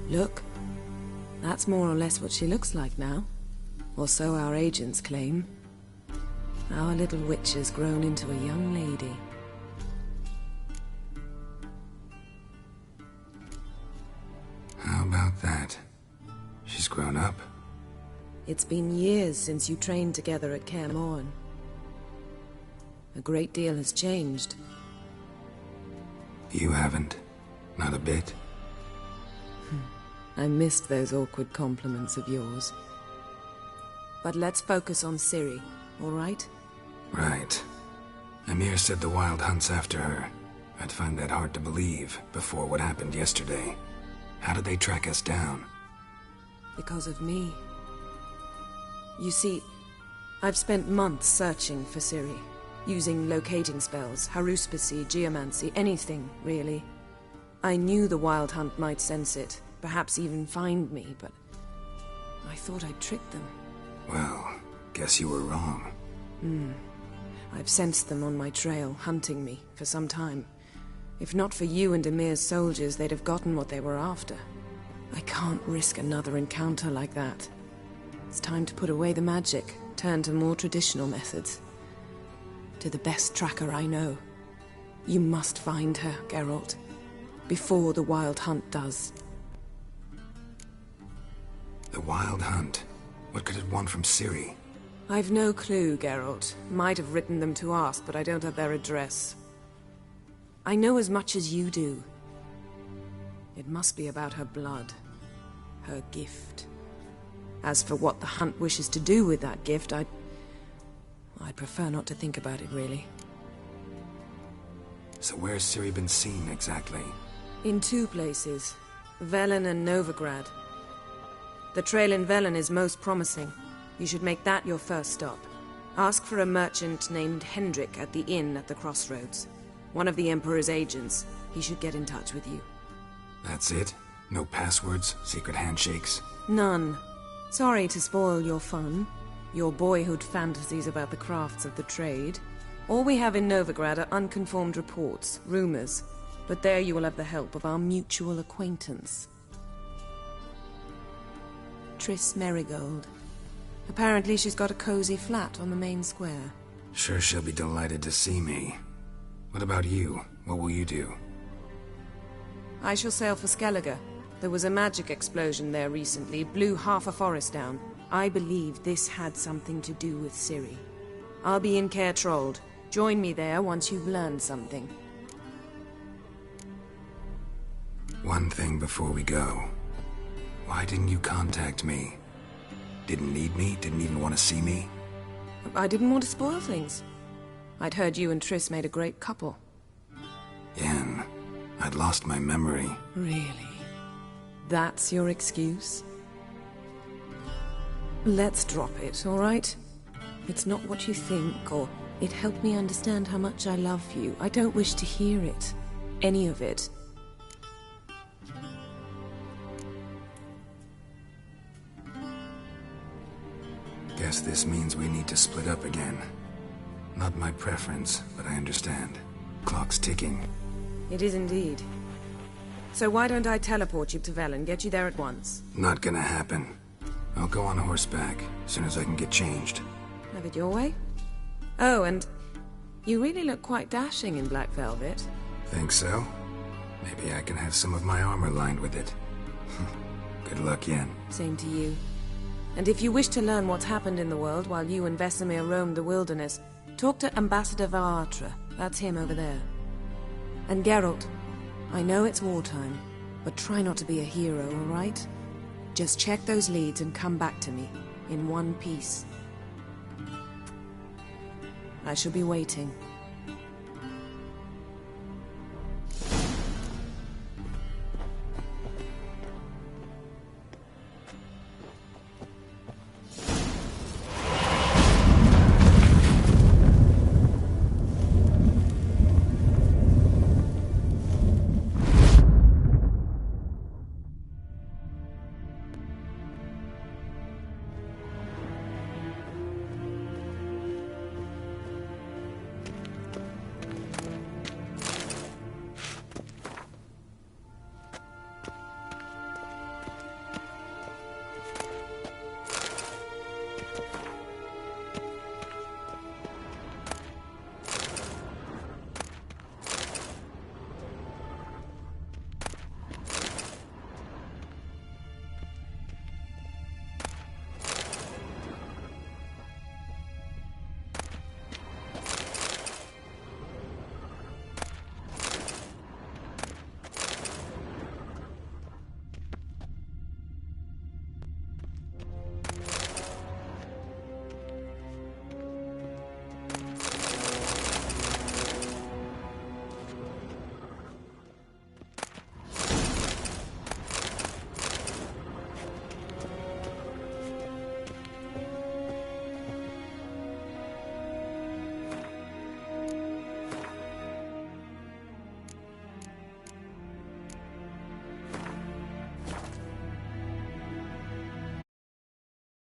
Look, that's more or less what she looks like now. Or so our agents claim. Our little witch has grown into a young lady. How about that? She's grown up. It's been years since you trained together at Kaer Morhen. A great deal has changed. You haven't? Not a bit? I missed those awkward compliments of yours. But let's focus on Ciri, all right? Right. Emir said the Wild Hunt's after her. I'd find that hard to believe before what happened yesterday. How did they track us down? Because of me. You see, I've spent months searching for Ciri, using locating spells, haruspicy, geomancy, anything, really. I knew the Wild Hunt might sense it, perhaps even find me, but I thought I'd tricked them. Well, guess you were wrong. I've sensed them on my trail, hunting me, for some time. If not for you and Emir's soldiers, they'd have gotten what they were after. I can't risk another encounter like that. It's time to put away the magic, turn to more traditional methods. to the best tracker I know. You must find her, Geralt, before the Wild Hunt does. The Wild Hunt? What could it want from Ciri? I've no clue, Geralt. Might have written them to ask, but I don't have their address. I know as much as you do. It must be about her blood. Her gift. As for what the Hunt wishes to do with that gift, I'd prefer not to think about it, really. So where's Ciri been seen, exactly? In 2 places. Velen and Novigrad. The trail in Velen is most promising. You should make that your first stop. Ask for a merchant named Hendrik at the inn at the crossroads. One of the Emperor's agents. He should get in touch with you. That's it? No passwords? Secret handshakes? None. Sorry to spoil your fun. Your boyhood fantasies about the crafts of the trade. All we have in Novigrad are unconfirmed reports, rumors. But there you will have the help of our mutual acquaintance. Triss Merigold. Apparently she's got a cozy flat on the main square. Sure she'll be delighted to see me. What about you? What will you do? I shall sail for Skellige. There was a magic explosion there recently, blew half a forest down. I believe this had something to do with Ciri. I'll be in Caer Trold. Join me there once you've learned something. One thing before we go. Why didn't you contact me? Didn't need me? Didn't even want to see me? I didn't want to spoil things. I'd heard you and Triss made a great couple. Yen, I'd lost my memory. Really? That's your excuse? Let's drop it, all right? It's not what you think, or it helped me understand how much I love you. I don't wish to hear it. Any of it. Guess this means we need to split up again. Not my preference, but I understand. Clock's ticking. It is indeed. So why don't I teleport you to Velen, get you there at once? Not gonna happen. I'll go on horseback, as soon as I can get changed. Have it your way? Oh, and you really look quite dashing in black velvet. Think so? Maybe I can have some of my armor lined with it. Good luck, Yen. Same to you. And if you wish to learn what's happened in the world while you and Vesemir roamed the wilderness, talk to Ambassador Varatra. That's him over there. And Geralt, I know it's wartime, but try not to be a hero, all right? Just check those leads and come back to me, in one piece. I shall be waiting.